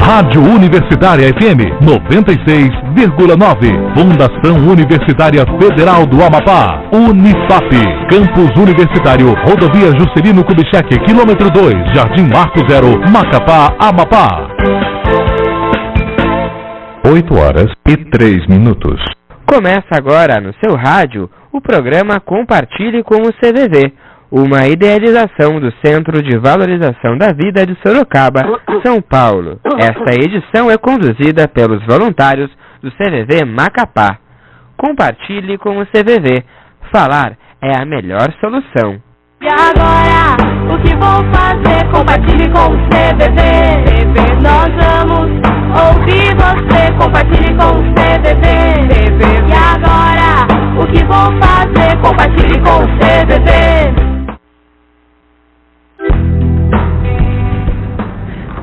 Rádio Universitária FM 96,9. Fundação Universitária Federal do Amapá. Unifap. Campus Universitário. Rodovia Juscelino Kubitschek, quilômetro 2, Jardim Marco Zero, Macapá, Amapá. 8h03. Começa agora no seu rádio o programa Compartilhe com o CVV, uma idealização do Centro de Valorização da Vida de Sorocaba, São Paulo. Esta edição é conduzida pelos voluntários do CVV Macapá. Compartilhe com o CVV. Falar é a melhor solução. E agora, o que vou fazer? Compartilhe com o CVV. Nós vamos ouvir você. Compartilhe com o CVV. E agora, o que vou fazer? Compartilhe com o CVV.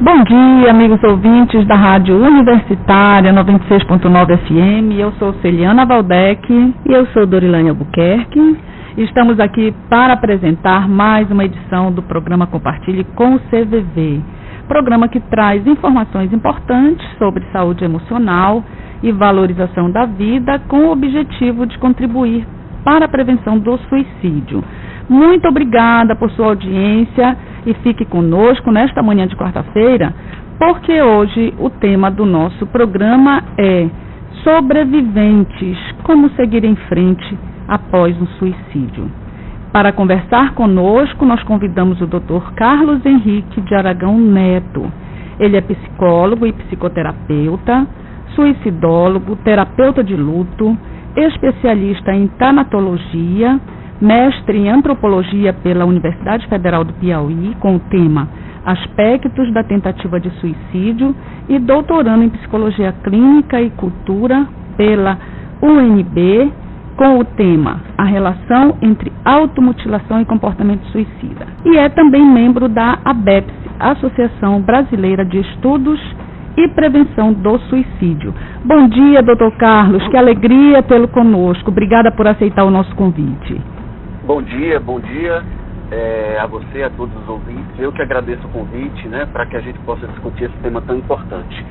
Bom dia, amigos ouvintes da Rádio Universitária 96.9 FM. Eu sou Celiana Valdec. E eu sou Dorilane Albuquerque. Estamos aqui para apresentar mais uma edição do programa Compartilhe com o CVV. Programa que traz informações importantes sobre saúde emocional e valorização da vida com o objetivo de contribuir para a prevenção do suicídio. Muito obrigada por sua audiência e fique conosco nesta manhã de quarta-feira, porque hoje o tema do nosso programa é sobreviventes, como seguir em frente após um suicídio. Para conversar conosco, nós convidamos o Dr. Carlos Henrique de Aragão Neto. Ele é psicólogo e psicoterapeuta, suicidólogo, terapeuta de luto, especialista em tanatologia, mestre em antropologia pela Universidade Federal do Piauí, com o tema Aspectos da Tentativa de Suicídio, e doutorando em Psicologia Clínica e Cultura pela UNB, com o tema A Relação entre Automutilação e Comportamento Suicida. E é também membro da ABEPS, Associação Brasileira de Estudos e Prevenção do Suicídio. Bom dia, doutor Carlos, que alegria tê-lo conosco. Obrigada por aceitar o nosso convite. Bom dia a você, a todos os ouvintes. Eu que agradeço o convite, para que a gente possa discutir esse tema tão importante.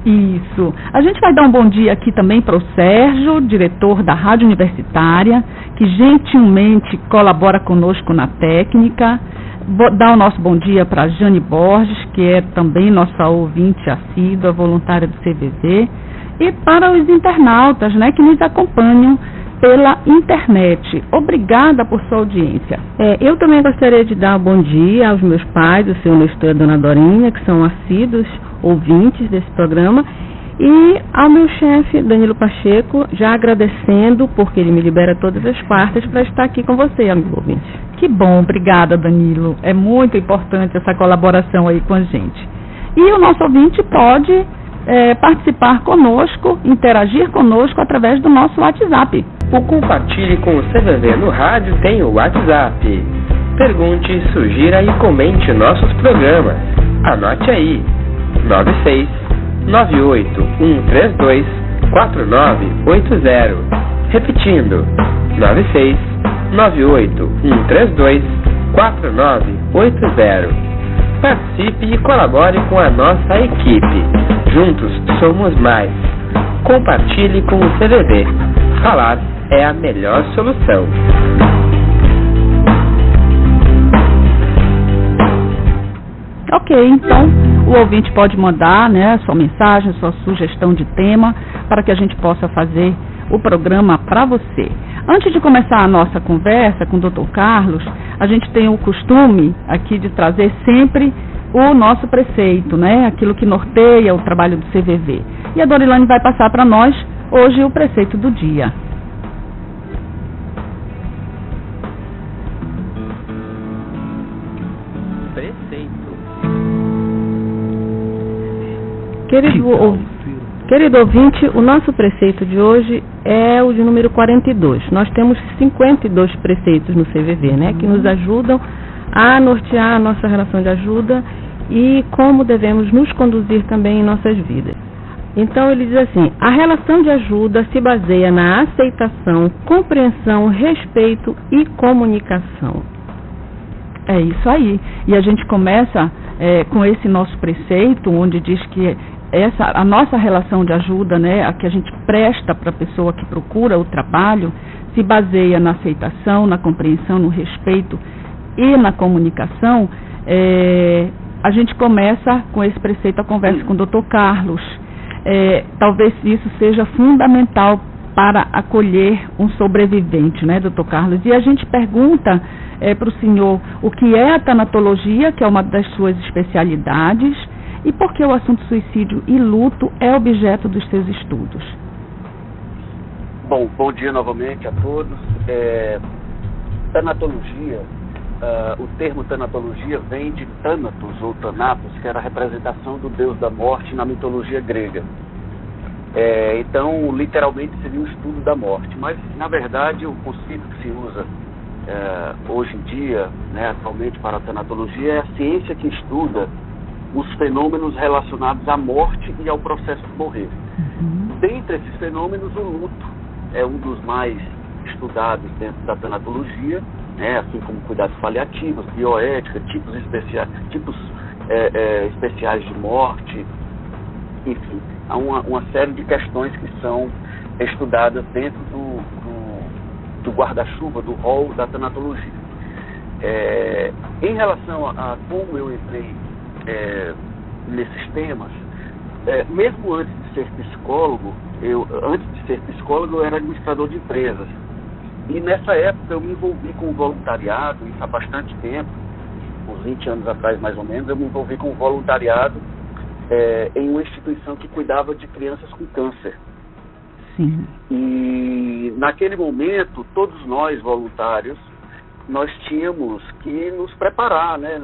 Isso. A gente vai dar um bom dia aqui também para o Sérgio, diretor da Rádio Universitária, que gentilmente colabora conosco na técnica. Vou dar o nosso bom dia para a Jane Borges, que é também nossa ouvinte assídua, voluntária do CVV, e para os internautas, que nos acompanham pela internet. Obrigada por sua audiência. Eu também gostaria de dar um bom dia aos meus pais, o senhor Nestor e a dona Dorinha, que são assíduos ouvintes desse programa, e ao meu chefe, Danilo Pacheco, já agradecendo, porque ele me libera todas as quartas para estar aqui com você, amigo ouvinte. Que bom, obrigada, Danilo. É muito importante essa colaboração aí com a gente. E o nosso ouvinte pode participar conosco, interagir conosco através do nosso WhatsApp. O Compartilhe com o CVV no rádio tem o WhatsApp. Pergunte, sugira e comente nossos programas. Anote aí. 96-98-132-4980. Repetindo, 96-98-132-4980. Participe e colabore com a nossa equipe. Juntos somos mais. Compartilhe com o CVV. Falar é a melhor solução. Ok, então o ouvinte pode mandar sua mensagem, sua sugestão de tema, para que a gente possa fazer o programa para você. Antes de começar a nossa conversa com o Dr. Carlos, a gente tem o costume aqui de trazer sempre o nosso preceito, aquilo que norteia o trabalho do CVV. E a Dorilane vai passar para nós hoje o preceito do dia. Querido ouvinte, o nosso preceito de hoje é o de número 42. Nós temos 52 preceitos no CVV, que nos ajudam a nortear a nossa relação de ajuda e como devemos nos conduzir também em nossas vidas. Então ele diz assim: a relação de ajuda se baseia na aceitação, compreensão, respeito e comunicação. É isso aí. E a gente começa com esse nosso preceito, onde diz que a nossa relação de ajuda, né, a que a gente presta para a pessoa que procura o trabalho, se baseia na aceitação, na compreensão, no respeito e na comunicação. A gente começa com esse preceito, a conversa com o Dr. Carlos. Talvez isso seja fundamental para acolher um sobrevivente, né, Dr. Carlos? E a gente pergunta para o senhor o que é a tanatologia, que é uma das suas especialidades, e por que o assunto suicídio e luto é objeto dos seus estudos. Bom dia novamente a todos. Tanatologia, o termo tanatologia vem de Thanatos ou Thanatos, que era a representação do deus da morte na mitologia grega. Então, literalmente seria um estudo da morte, mas na verdade o conceito que se usa hoje em dia, né, atualmente para a tanatologia, é a ciência que estuda os fenômenos relacionados à morte e ao processo de morrer. Dentre esses fenômenos, o luto é um dos mais estudados dentro da tanatologia, né, assim como cuidados paliativos, bioética, tipos especiais de morte, enfim, há uma série de questões que são estudadas dentro do guarda-chuva, do rol da tanatologia. Em relação a como eu entrei nesses temas, mesmo antes de ser psicólogo, eu era administrador de empresas. E nessa época eu me envolvi com o voluntariado, isso há bastante tempo, uns 20 anos atrás mais ou menos, eu me envolvi com o voluntariado em uma instituição que cuidava de crianças com câncer. Sim. E naquele momento, todos nós voluntários, nós tínhamos que nos preparar, né,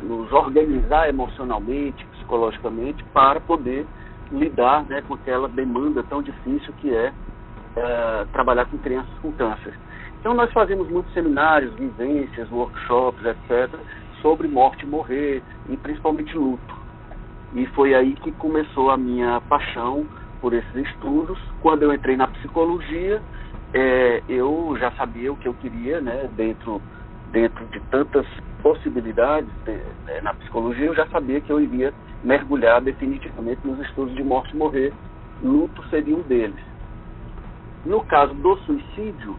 nos organizar emocionalmente, psicologicamente, para poder lidar, né, com aquela demanda tão difícil que é trabalhar com crianças com câncer. Então nós fazíamos muitos seminários, vivências, workshops, etc., sobre morte e morrer, e principalmente luto. E foi aí que começou a minha paixão por esses estudos. Quando eu entrei na psicologia, eu já sabia o que eu queria, né, dentro de tantas possibilidades na psicologia, eu já sabia que eu iria mergulhar definitivamente nos estudos de morte e morrer. Luto seria um deles. No caso do suicídio,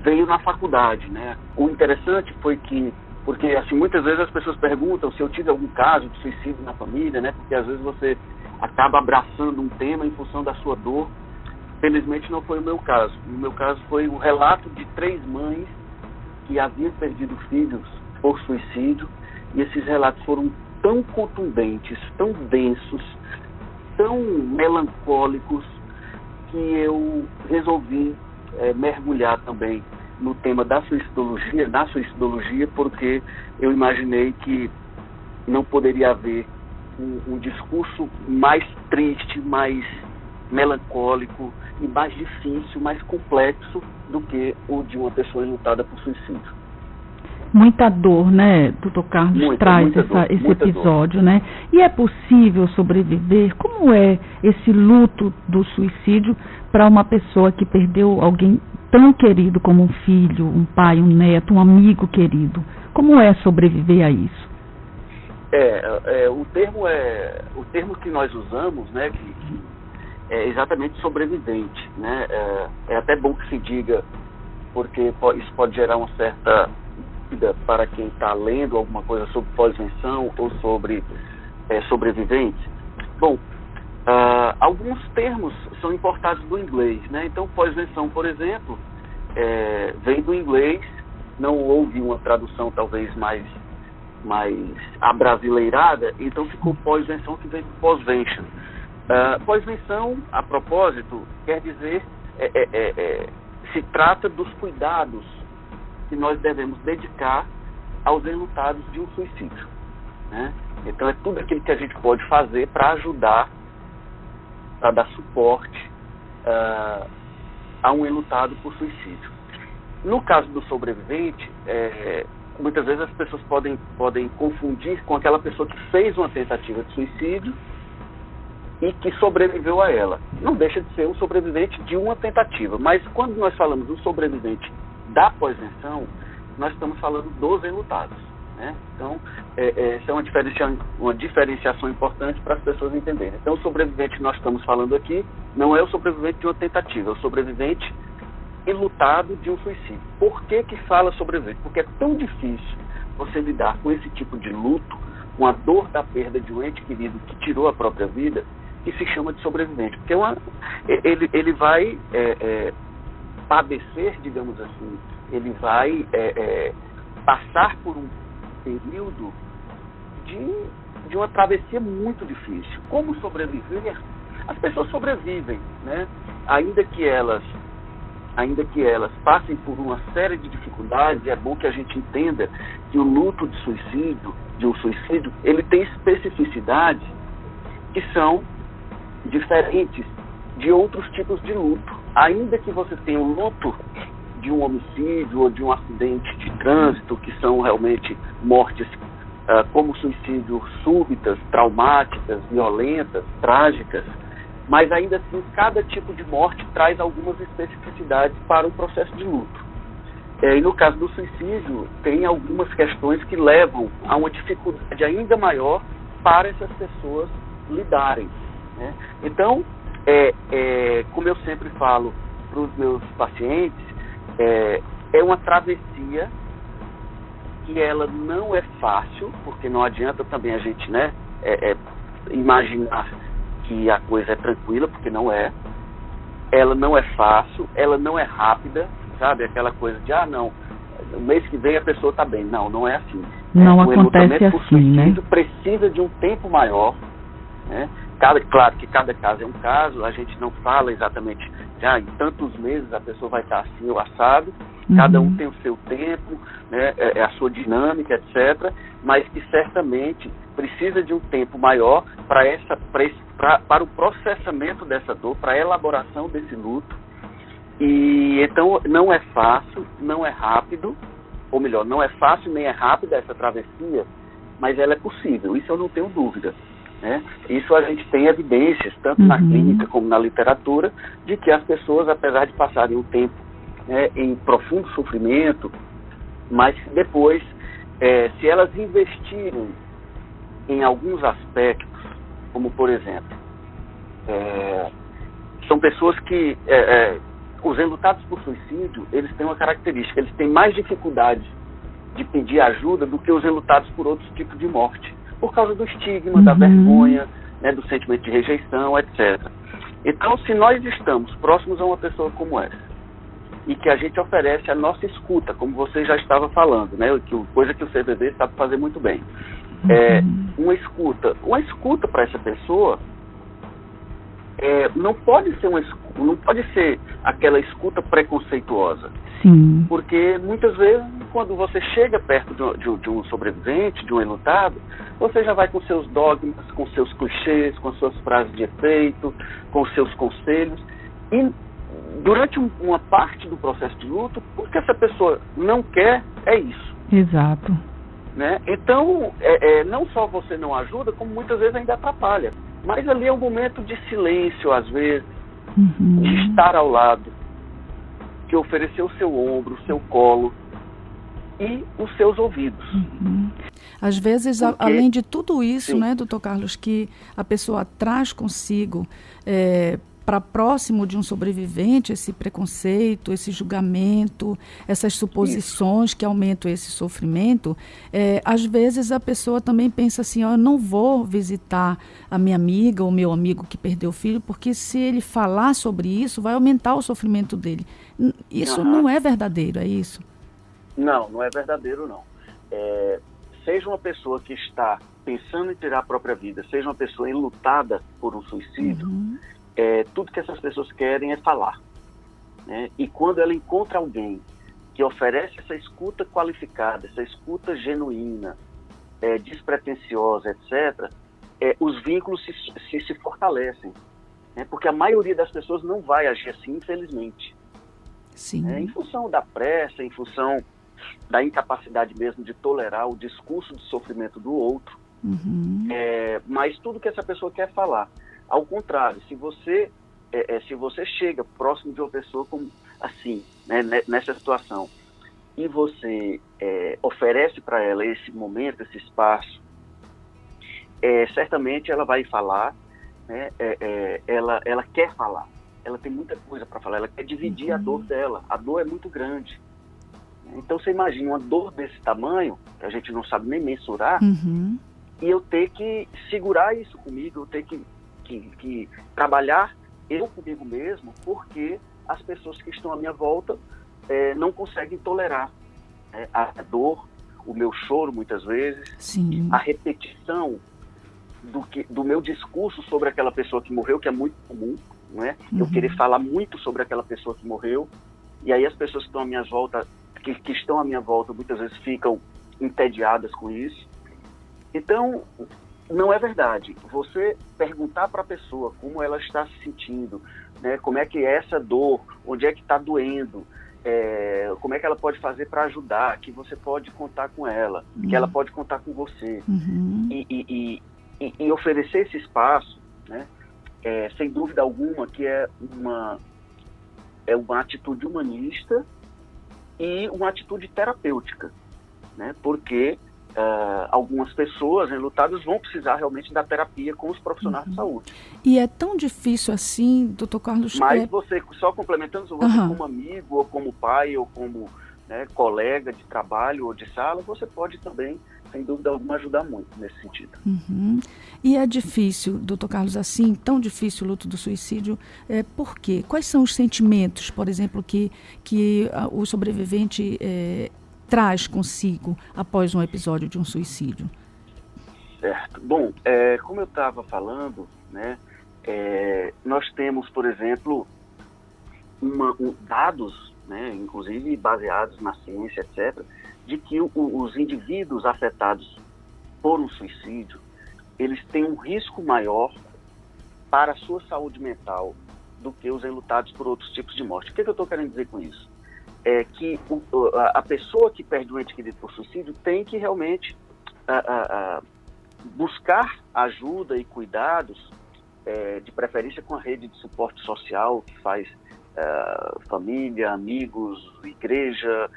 veio na faculdade, né? O interessante foi que, porque assim, muitas vezes as pessoas perguntam se eu tive algum caso de suicídio na família, né? Porque às vezes você acaba abraçando um tema em função da sua dor. Felizmente não foi o meu caso. O meu caso foi o relato de 3 mães que haviam perdido filhos por suicídio, e esses relatos foram tão contundentes, tão densos, tão melancólicos, que eu resolvi mergulhar também no tema da suicidologia, porque eu imaginei que não poderia haver um discurso mais triste, mais melancólico e mais difícil, mais complexo do que o de uma pessoa enlutada por suicídio. Muita dor, né, doutor Carlos, traz esse episódio, né? E é possível sobreviver? Como é esse luto do suicídio para uma pessoa que perdeu alguém tão querido como um filho, um pai, um neto, um amigo querido? Como é sobreviver a isso? O termo que nós usamos, né, que é exatamente sobrevivente, né? É até bom que se diga, porque isso pode gerar uma certa dúvida para quem está lendo alguma coisa sobre pós-venção ou sobre sobreviventes. Bom, alguns termos são importados do inglês, né? Então, pós-venção, por exemplo, vem do inglês, não houve uma tradução talvez mais abrasileirada, então ficou pós-venção, que vem do pós-vention. Pós-venção, a propósito, quer dizer, se trata dos cuidados que nós devemos dedicar aos enlutados de um suicídio, né? Então é tudo aquilo que a gente pode fazer para ajudar, para dar suporte a um enlutado por suicídio. No caso do sobrevivente, muitas vezes as pessoas podem confundir com aquela pessoa que fez uma tentativa de suicídio e que sobreviveu a ela. Não deixa de ser um sobrevivente de uma tentativa, mas quando nós falamos do sobrevivente da pós-venção, nós estamos falando dos enlutados. né? Então, essa é uma diferenciação importante para as pessoas entenderem. Então, o sobrevivente que nós estamos falando aqui não é o sobrevivente de uma tentativa, é o sobrevivente enlutado de um suicídio. Por que fala sobrevivente? Porque é tão difícil você lidar com esse tipo de luto, com a dor da perda de um ente querido que tirou a própria vida, que se chama de sobrevivente. Porque ele vai padecer, digamos assim, ele vai passar por um período de uma travessia muito difícil. Como sobreviver? As pessoas sobrevivem, né? Ainda que elas passem por uma série de dificuldades, é bom que a gente entenda que o luto de um suicídio, ele tem especificidades que são diferentes de outros tipos de luto. Ainda que você tenha um luto de um homicídio ou de um acidente de trânsito, que são realmente mortes como suicídio súbitas, traumáticas, violentas, trágicas, mas ainda assim cada tipo de morte traz algumas especificidades para o processo de luto. E no caso do suicídio, tem algumas questões que levam a uma dificuldade ainda maior para essas pessoas lidarem, né? Então, como eu sempre falo para os meus pacientes, é uma travessia que ela não é fácil, porque não adianta também a gente, né, imaginar que a coisa é tranquila, porque não é. Ela não é fácil, ela não é rápida, sabe? Aquela coisa de, não, no mês que vem a pessoa está bem. Não é assim. Não acontece assim, né? Precisa de um tempo maior, né? Claro que cada caso é um caso, a gente não fala exatamente, em tantos meses a pessoa vai estar assim ou assado, cada um tem o seu tempo, né, a sua dinâmica, etc., mas que certamente precisa de um tempo maior para o processamento dessa dor, para a elaboração desse luto. E então não é fácil, não é rápido, ou melhor, não é fácil nem é rápida essa travessia, mas ela é possível, isso eu não tenho dúvida, né? Isso a gente tem evidências, tanto na clínica como na literatura, de que as pessoas, apesar de passarem um tempo, né, em profundo sofrimento, mas depois, se elas investirem em alguns aspectos, como por exemplo, são pessoas que, os enlutados por suicídio, eles têm uma característica, eles têm mais dificuldade de pedir ajuda do que os enlutados por outros tipos de morte, por causa do estigma, da vergonha, né, do sentimento de rejeição, etc. Então, se nós estamos próximos a uma pessoa como essa, e que a gente oferece a nossa escuta, como você já estava falando, né, coisa que o CVV sabe fazer muito bem, uma escuta para essa pessoa, não pode ser aquela escuta preconceituosa. Sim. Porque muitas vezes, quando você chega perto de um sobrevivente, de um enlutado, você já vai com seus dogmas, com seus clichês, com suas frases de efeito, com seus conselhos. E durante uma parte do processo de luto, o que essa pessoa não quer é isso. Exato. Né? Então, não só você não ajuda, como muitas vezes ainda atrapalha. Mas ali é um momento de silêncio, às vezes, de estar ao lado, de oferecer o seu ombro, o seu colo e os seus ouvidos. Às vezes, além de tudo isso, né, doutor Carlos, que a pessoa traz consigo para próximo de um sobrevivente, esse preconceito, esse julgamento, essas suposições que aumentam esse sofrimento, às vezes a pessoa também pensa assim, eu não vou visitar a minha amiga ou meu amigo que perdeu o filho, porque se ele falar sobre isso, vai aumentar o sofrimento dele. Isso não é verdadeiro, é isso? Não é verdadeiro, não. Seja uma pessoa que está pensando em tirar a própria vida, seja uma pessoa enlutada por um suicídio, tudo que essas pessoas querem é falar, né? E quando ela encontra alguém que oferece essa escuta qualificada, essa escuta genuína, despretensiosa, etc., os vínculos se fortalecem, né? Porque a maioria das pessoas não vai agir assim, infelizmente. Sim. Em função da pressa, em função da incapacidade mesmo de tolerar o discurso de sofrimento do outro, mas tudo que essa pessoa quer falar. Ao contrário, se você chega próximo de uma pessoa como assim, né, nessa situação, e você oferece para ela esse momento, esse espaço, certamente ela vai falar, né? Ela quer falar, ela tem muita coisa para falar, ela quer dividir a dor dela, a dor é muito grande. Então você imagina uma dor desse tamanho, que a gente não sabe nem mensurar, e eu ter que segurar isso comigo, eu ter que trabalhar eu comigo mesmo, porque as pessoas que estão à minha volta não conseguem tolerar a dor, o meu choro muitas vezes, Sim. a repetição do meu discurso sobre aquela pessoa que morreu, que é muito comum, não é? Eu querer falar muito sobre aquela pessoa que morreu, e aí as pessoas que estão à minha volta, que estão à minha volta, muitas vezes ficam entediadas com isso. Então, não é verdade. Você perguntar para a pessoa como ela está se sentindo, né? Como é que é essa dor, onde é que está doendo, como é que ela pode fazer para ajudar, que você pode contar com ela, que ela pode contar com você. E oferecer esse espaço, né? Sem dúvida alguma que é uma atitude humanista e uma atitude terapêutica, né? Porque algumas pessoas enlutadas vão precisar realmente da terapia com os profissionais de saúde. E é tão difícil assim, doutor Carlos... Mas você, só complementando, você como amigo, ou como pai, ou como, né, colega de trabalho ou de sala, você pode também, sem dúvida alguma, ajudar muito nesse sentido. E é difícil, doutor Carlos, assim, tão difícil o luto do suicídio, por quê? Quais são os sentimentos, por exemplo, que o sobrevivente traz consigo após um episódio de um suicídio? Certo. Bom, como eu estava falando, né, nós temos, por exemplo, dados, né, inclusive baseados na ciência, etc., de que os indivíduos afetados por um suicídio, eles têm um risco maior para a sua saúde mental do que os enlutados por outros tipos de morte. O que eu estou querendo dizer com isso? É que a pessoa que perde um ente querido por suicídio tem que realmente buscar ajuda e cuidados, de preferência com a rede de suporte social que faz família, amigos, igreja,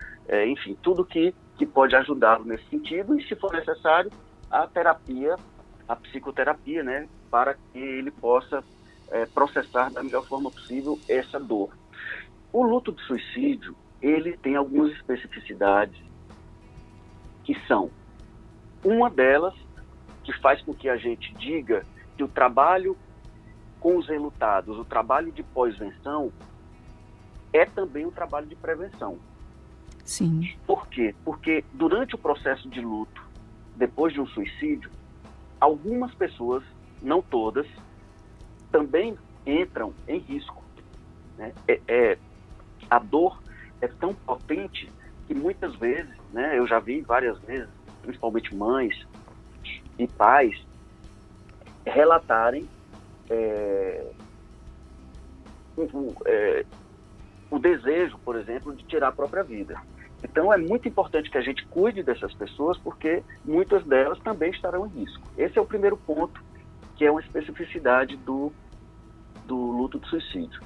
enfim, tudo que pode ajudá-lo nesse sentido, e se for necessário, a terapia, a psicoterapia, né, para que ele possa processar da melhor forma possível essa dor. O luto de suicídio, ele tem algumas especificidades que são, uma delas, que faz com que a gente diga que o trabalho com os enlutados, o trabalho de pós-venção, é também um trabalho de prevenção. Sim. Por quê? Porque durante o processo de luto, depois de um suicídio, algumas pessoas, não todas, também entram em risco, né? A dor é tão potente que muitas vezes, né, eu já vi várias vezes, principalmente mães e pais, relatarem o desejo, por exemplo, de tirar a própria vida. Então é muito importante que a gente cuide dessas pessoas, porque muitas delas também estarão em risco. Esse é o primeiro ponto, que é uma especificidade do luto de suicídio.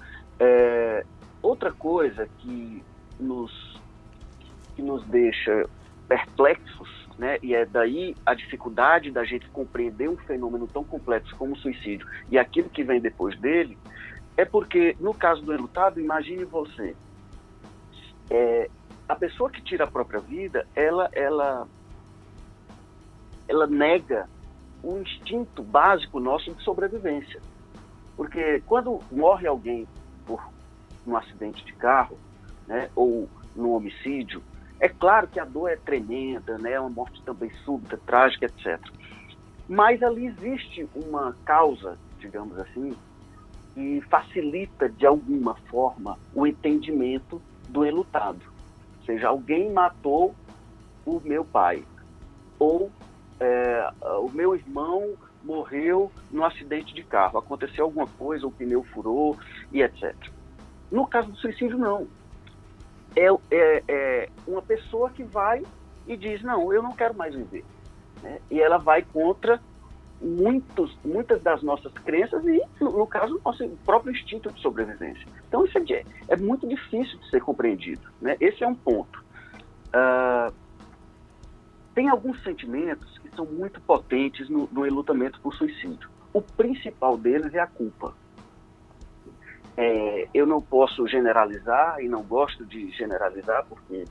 Outra coisa que nos deixa perplexos, né, e é daí a dificuldade da gente compreender um fenômeno tão complexo como o suicídio e aquilo que vem depois dele, é porque, no caso do enlutado, imagine você, a pessoa que tira a própria vida, ela nega o instinto básico nosso de sobrevivência. Porque quando morre alguém por um acidente de carro, né, ou num homicídio, é claro que a dor é tremenda, né, é uma morte também súbita, trágica, etc. Mas ali existe uma causa, digamos assim, que facilita de alguma forma o entendimento do enlutado. Ou seja, alguém matou o meu pai, ou o meu irmão morreu num acidente de carro, aconteceu alguma coisa, o pneu furou e etc. No caso do suicídio, não. É uma pessoa que vai e diz, não, eu não quero mais viver, né? E ela vai contra muitas das nossas crenças e, no caso, o nosso próprio instinto de sobrevivência. Então, isso é muito difícil de ser compreendido, né? Esse é um ponto. Tem alguns sentimentos que são muito potentes no enlutamento por suicídio. O principal deles é a culpa. Eu não posso generalizar e não gosto de generalizar, porque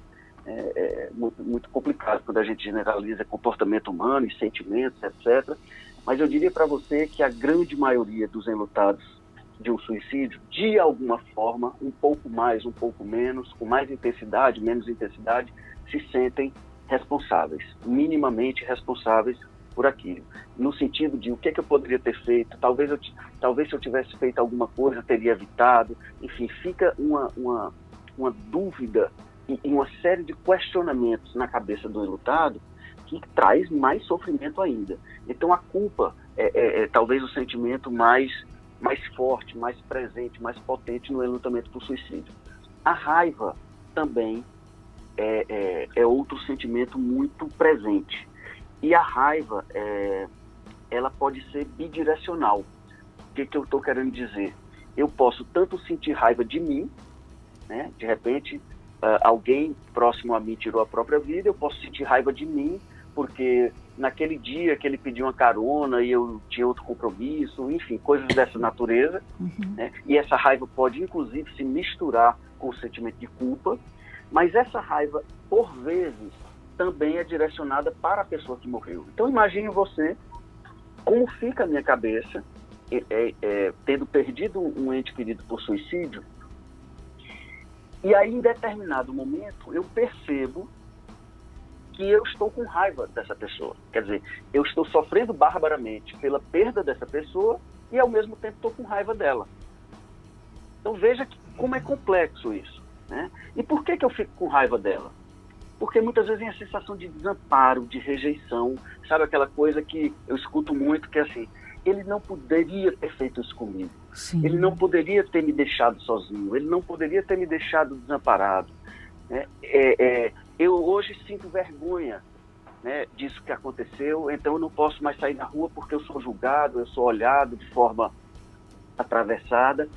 é muito complicado quando a gente generaliza comportamento humano e sentimentos, etc. Mas eu diria para você que a grande maioria dos enlutados de um suicídio, de alguma forma, um pouco mais, um pouco menos, com mais intensidade, menos intensidade, se sentem responsáveis, minimamente responsáveis por aquilo, no sentido de o que eu poderia ter feito, talvez se eu tivesse feito alguma coisa, eu teria evitado, enfim, fica uma dúvida e uma série de questionamentos na cabeça do enlutado que traz mais sofrimento ainda. Então a culpa é talvez o sentimento mais forte, mais presente, mais potente no enlutamento por suicídio. A raiva também é outro sentimento muito presente. E a raiva, ela pode ser bidirecional. O que eu estou querendo dizer? Eu posso tanto sentir raiva de mim, né? De repente, alguém próximo a mim tirou a própria vida, eu posso sentir raiva de mim, porque naquele dia que ele pediu uma carona e eu tinha outro compromisso, enfim, coisas dessa natureza. Né? E essa raiva pode, inclusive, se misturar com o sentimento de culpa, mas essa raiva, por vezes, também é direcionada para a pessoa que morreu. Então imagine você como fica a minha cabeça tendo perdido um ente querido por suicídio, e aí em determinado momento eu percebo que eu estou com raiva dessa pessoa. Quer dizer, eu estou sofrendo barbaramente pela perda dessa pessoa e ao mesmo tempo estou com raiva dela. Então veja como é complexo isso, né? E por que eu fico com raiva dela? Porque muitas vezes vem a sensação de desamparo, de rejeição, sabe aquela coisa que eu escuto muito, que é assim, ele não poderia ter feito isso comigo. Sim. Ele não poderia ter me deixado sozinho, ele não poderia ter me deixado desamparado. Né? Eu hoje sinto vergonha, né, disso que aconteceu, então eu não posso mais sair na rua porque eu sou julgado, eu sou olhado de forma atravessada.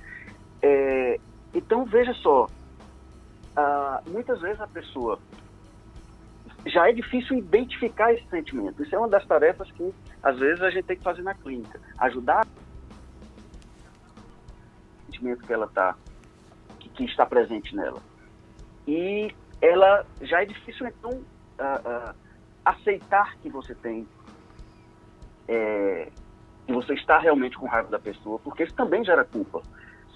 Então veja só, muitas vezes a pessoa já é difícil identificar esse sentimento. Isso é uma das tarefas que, às vezes, a gente tem que fazer na clínica. Ajudar o sentimento que ela que está presente nela. E ela já é difícil, então, aceitar que você tem, que você está realmente com raiva da pessoa, porque isso também gera culpa,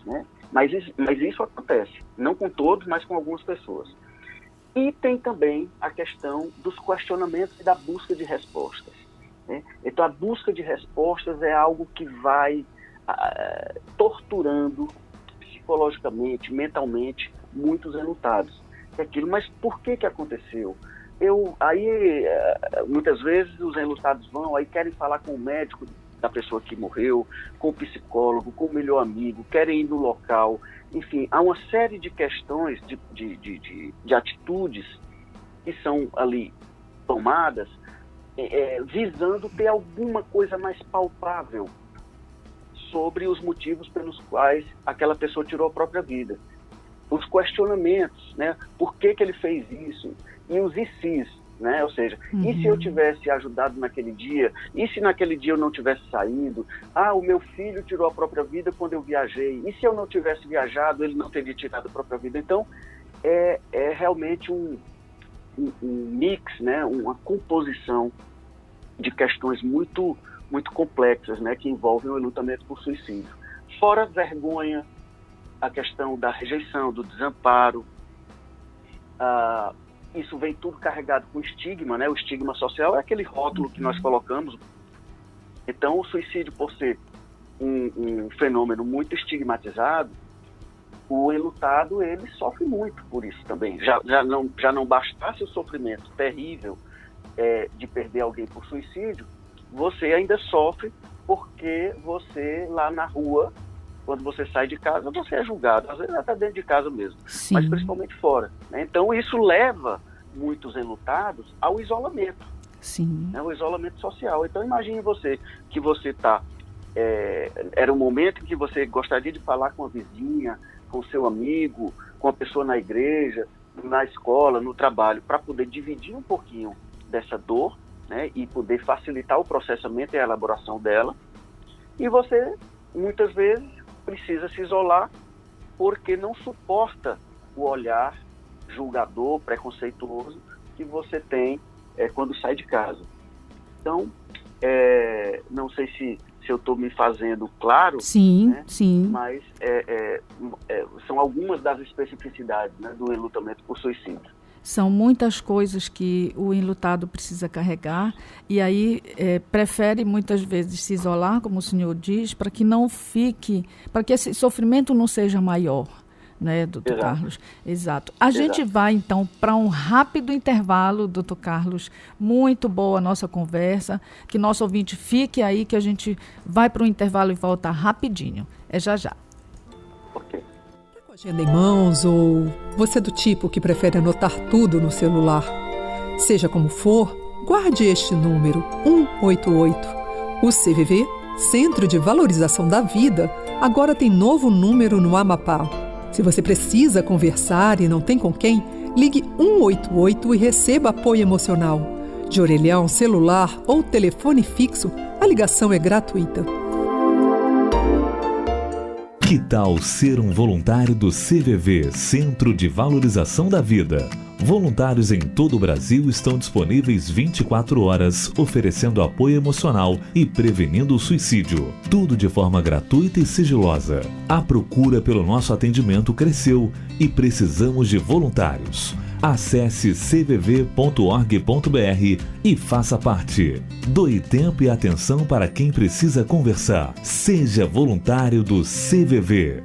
né? Mas isso acontece, não com todos, mas com algumas pessoas. E tem também a questão dos questionamentos e da busca de respostas, né? Então, a busca de respostas é algo que vai torturando psicologicamente, mentalmente, muitos enlutados. Mas por que aconteceu? Muitas vezes os enlutados querem falar com o médico da pessoa que morreu, com o psicólogo, com o melhor amigo, querem ir no local. Enfim, há uma série de questões, de atitudes que são ali tomadas visando ter alguma coisa mais palpável sobre os motivos pelos quais aquela pessoa tirou a própria vida. Os questionamentos, né? Por que ele fez isso? E os ICs, né? Ou seja, e se eu tivesse ajudado naquele dia? E se naquele dia eu não tivesse saído? O meu filho tirou a própria vida quando eu viajei. E se eu não tivesse viajado, ele não teria tirado a própria vida? Então, é realmente um mix, né? Uma composição de questões muito, muito complexas, né? Que envolvem o enlutamento por suicídio. Fora a vergonha, a questão da rejeição, do desamparo. Isso vem tudo carregado com estigma, né? O estigma social é aquele rótulo que nós colocamos. Então, o suicídio, por ser um fenômeno muito estigmatizado, o enlutado, ele sofre muito por isso também. Já não bastasse o sofrimento terrível de perder alguém por suicídio, você ainda sofre porque você, lá na rua, quando você sai de casa, você é julgado, às vezes até dentro de casa mesmo, Sim. mas principalmente fora, né? Então isso leva muitos enlutados ao isolamento, Sim. Né? O isolamento social. Então imagine você que você era um momento em que você gostaria de falar com a vizinha, com o seu amigo, com a pessoa na igreja, na escola, no trabalho, para poder dividir um pouquinho dessa dor, né, e poder facilitar o processamento e a elaboração dela. E você, muitas vezes, precisa se isolar porque não suporta o olhar julgador, preconceituoso que você tem quando sai de casa. Então, não sei se eu estou me fazendo claro, sim, né? Sim. Mas são algumas das especificidades, né, do enlutamento por suicídio. São muitas coisas que o enlutado precisa carregar e aí prefere muitas vezes se isolar, como o senhor diz, para que não fique, para que esse sofrimento não seja maior, né, doutor Carlos? Exato. A gente vai então para um rápido intervalo, doutor Carlos. Muito boa a nossa conversa, que nosso ouvinte fique aí, que a gente vai para o intervalo e volta rapidinho. É já já. Ok. Com a agenda em mãos, ou você é do tipo que prefere anotar tudo no celular? Seja como for, guarde este número, 188. O CVV, Centro de Valorização da Vida, agora tem novo número no Amapá. Se você precisa conversar e não tem com quem, ligue 188 e receba apoio emocional. De orelhão, celular ou telefone fixo, a ligação é gratuita. Que tal ser um voluntário do CVV, Centro de Valorização da Vida? Voluntários em todo o Brasil estão disponíveis 24 horas, oferecendo apoio emocional e prevenindo o suicídio. Tudo de forma gratuita e sigilosa. A procura pelo nosso atendimento cresceu e precisamos de voluntários. Acesse cvv.org.br e faça parte. Doe tempo e atenção para quem precisa conversar. Seja voluntário do CVV.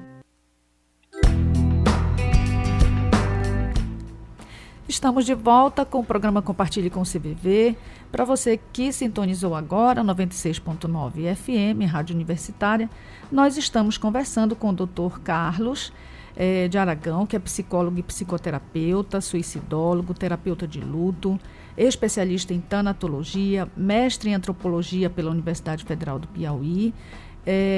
Estamos de volta com o programa Compartilhe com o CVV. Para você que sintonizou agora, 96.9 FM, Rádio Universitária, nós estamos conversando com o Dr. Carlos de Aragão, que é psicólogo e psicoterapeuta, suicidólogo, terapeuta de luto, especialista em tanatologia, mestre em antropologia pela Universidade Federal do Piauí,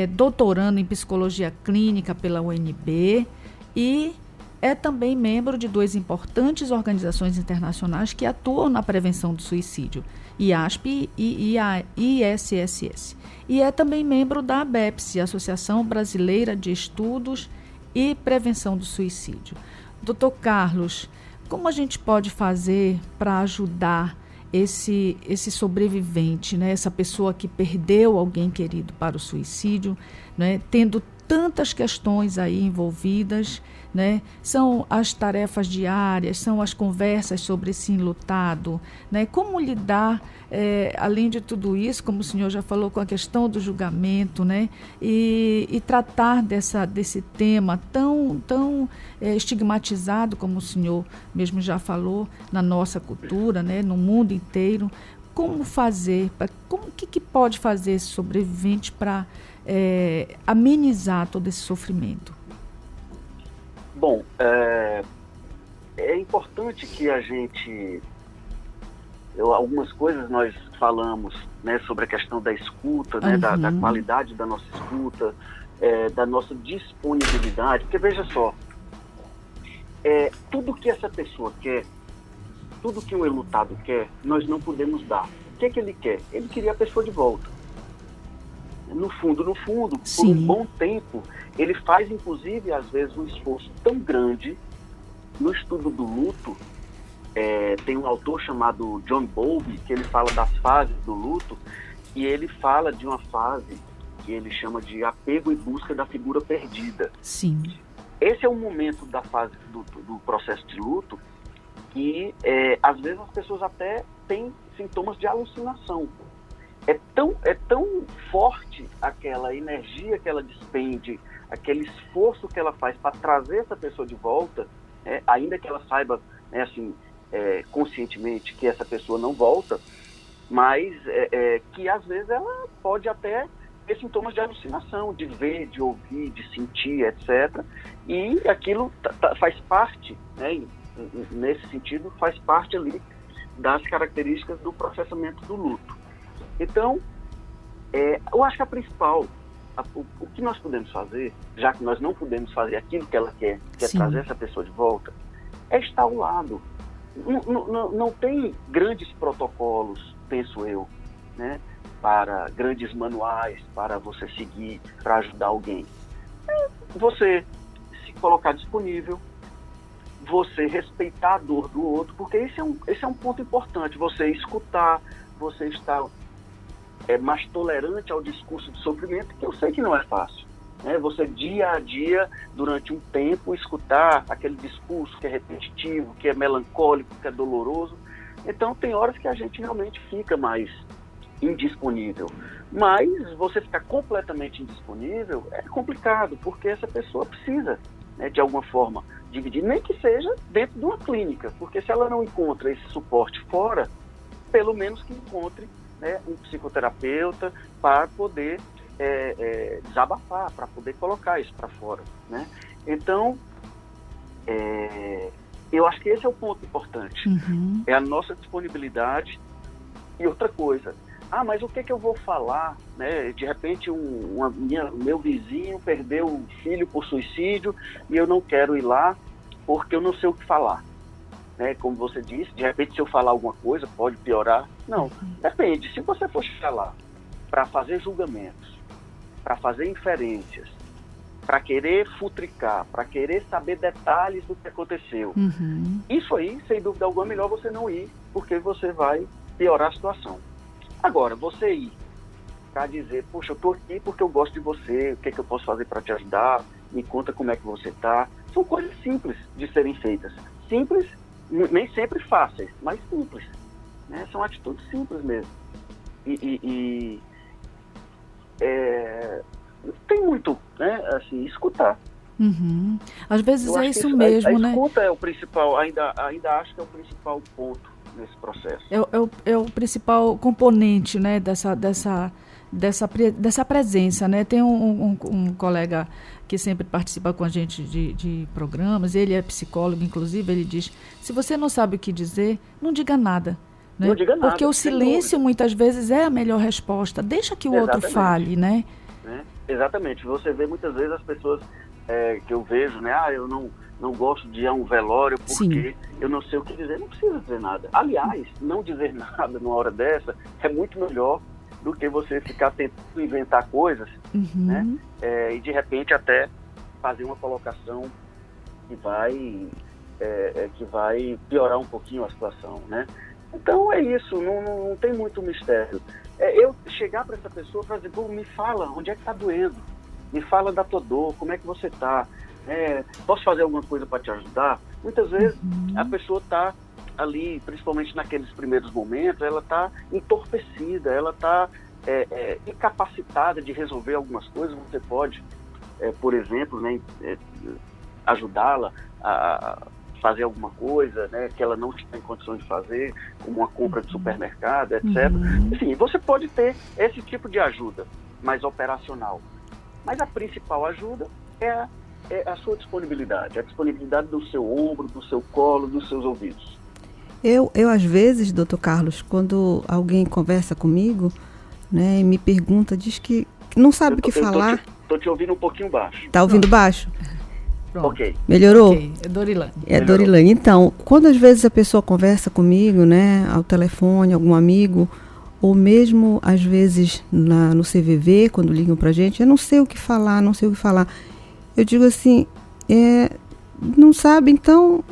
doutorando em psicologia clínica pela UNB e é também membro de 2 importantes organizações internacionais que atuam na prevenção do suicídio, IASP e ISSS. E é também membro da ABEPS, Associação Brasileira de Estudos e Prevenção do Suicídio. Doutor Carlos, como a gente pode fazer para ajudar esse sobrevivente, né, essa pessoa que perdeu alguém querido para o suicídio, né, tendo tantas questões aí envolvidas, né? São as tarefas diárias, são as conversas sobre esse enlutado, né? Como lidar, além de tudo isso, como o senhor já falou, com a questão do julgamento, né? E tratar desse tema tão estigmatizado, como o senhor mesmo já falou, na nossa cultura, né? No mundo inteiro. Como fazer, o que pode fazer esse sobrevivente para amenizar todo esse sofrimento? Bom, é importante que a gente... algumas coisas nós falamos, né, sobre a questão da escuta, né, da qualidade da nossa escuta, da nossa disponibilidade, porque veja só, tudo que essa pessoa quer, tudo que o enlutado quer, nós não podemos dar. O que é que ele quer? Ele queria a pessoa de volta. No fundo, Sim. Por um bom tempo, ele faz, inclusive, às vezes, um esforço tão grande. No estudo do luto, tem um autor chamado John Bowlby, que ele fala das fases do luto, e ele fala de uma fase que ele chama de apego e busca da figura perdida. Sim. Esse é um momento da fase do processo de luto que, às vezes, as pessoas até têm sintomas de alucinação. É tão forte aquela energia que ela despende, aquele esforço que ela faz para trazer essa pessoa de volta, ainda que ela saiba, né, assim, conscientemente que essa pessoa não volta, mas que às vezes ela pode até ter sintomas de alucinação, de ver, de ouvir, de sentir, etc. E aquilo faz parte, né, nesse sentido, faz parte ali das características do processamento do luto. Então, eu acho que a principal, o que nós podemos fazer, já que nós não podemos fazer aquilo que ela quer, que é trazer essa pessoa de volta, é estar ao lado. Não tem grandes protocolos, penso eu, né, para grandes manuais, para você seguir, para ajudar alguém. Você se colocar disponível, você respeitar a dor do outro, porque esse é um ponto importante, você escutar, você estar mais tolerante ao discurso de sofrimento, que eu sei que não é fácil. Você dia a dia, durante um tempo, escutar aquele discurso que é repetitivo, que é melancólico, que é doloroso. Então tem horas que a gente realmente fica mais indisponível. Mas você ficar completamente indisponível é complicado, porque essa pessoa precisa, né, de alguma forma, dividir, nem que seja dentro de uma clínica, porque se ela não encontra esse suporte fora, pelo menos que encontre, né, um psicoterapeuta para poder desabafar, para poder colocar isso para fora, né? Então, eu acho que esse é o ponto importante. É a nossa disponibilidade. E outra coisa, mas o que eu vou falar, né? De repente meu vizinho perdeu um filho por suicídio e eu não quero ir lá porque eu não sei o que falar, né? Como você disse, de repente se eu falar alguma coisa pode piorar. Não, depende. Se você for chegar lá para fazer julgamentos, para fazer inferências, para querer futricar, para querer saber detalhes do que aconteceu, isso aí, sem dúvida alguma, é melhor você não ir, porque você vai piorar a situação. Agora, você ir para dizer, poxa, eu estou aqui porque eu gosto de você, o que eu posso fazer para te ajudar, me conta como é que você está, são coisas simples de serem feitas. Simples, nem sempre fáceis, mas simples, né? São atitudes simples mesmo. Tem muito, né, assim, escutar. Às vezes Eu é acho isso que mesmo, né? A escuta é o principal, ainda acho que é o principal ponto nesse processo. É o principal componente, né, dessa presença, né? Tem um colega que sempre participa com a gente de programas, ele é psicólogo, inclusive, ele diz, se você não sabe o que dizer, não diga nada. Né? Não diga nada. Porque o silêncio, muitas vezes, é a melhor resposta. Deixa que o outro fale, né? Exatamente. Você vê muitas vezes as pessoas que eu vejo, né? Eu não gosto de ir a um velório porque eu não sei o que dizer. Não precisa dizer nada. Aliás, não dizer nada numa hora dessa é muito melhor do que você ficar tentando inventar coisas, né? E de repente até fazer uma colocação que vai piorar um pouquinho a situação, né? Então é isso, não tem muito mistério. Eu chegar para essa pessoa e dizer, me fala, onde é que está doendo? Me fala da tua dor, como é que você está? Posso fazer alguma coisa para te ajudar? Muitas vezes a pessoa está ali, principalmente naqueles primeiros momentos, ela está entorpecida, ela está incapacitada de resolver algumas coisas. Você pode, por exemplo, né, ajudá-la a fazer alguma coisa, né, que ela não está em condições de fazer, como uma compra de supermercado, etc. Enfim, você pode ter esse tipo de ajuda mais operacional. Mas a principal ajuda é a sua disponibilidade, a disponibilidade do seu ombro, do seu colo, dos seus ouvidos. Eu às vezes, doutor Carlos, quando alguém conversa comigo, né, e me pergunta, diz que não sabe o que falar. Estou te ouvindo um pouquinho baixo. Está ouvindo baixo? Pronto. Ok. Melhorou? Ok. É Dorilane. Dorilane. Então, quando às vezes a pessoa conversa comigo, né, ao telefone, algum amigo, ou mesmo às vezes no CVV, quando ligam pra gente, eu não sei o que falar. Eu digo assim, não sabe, então,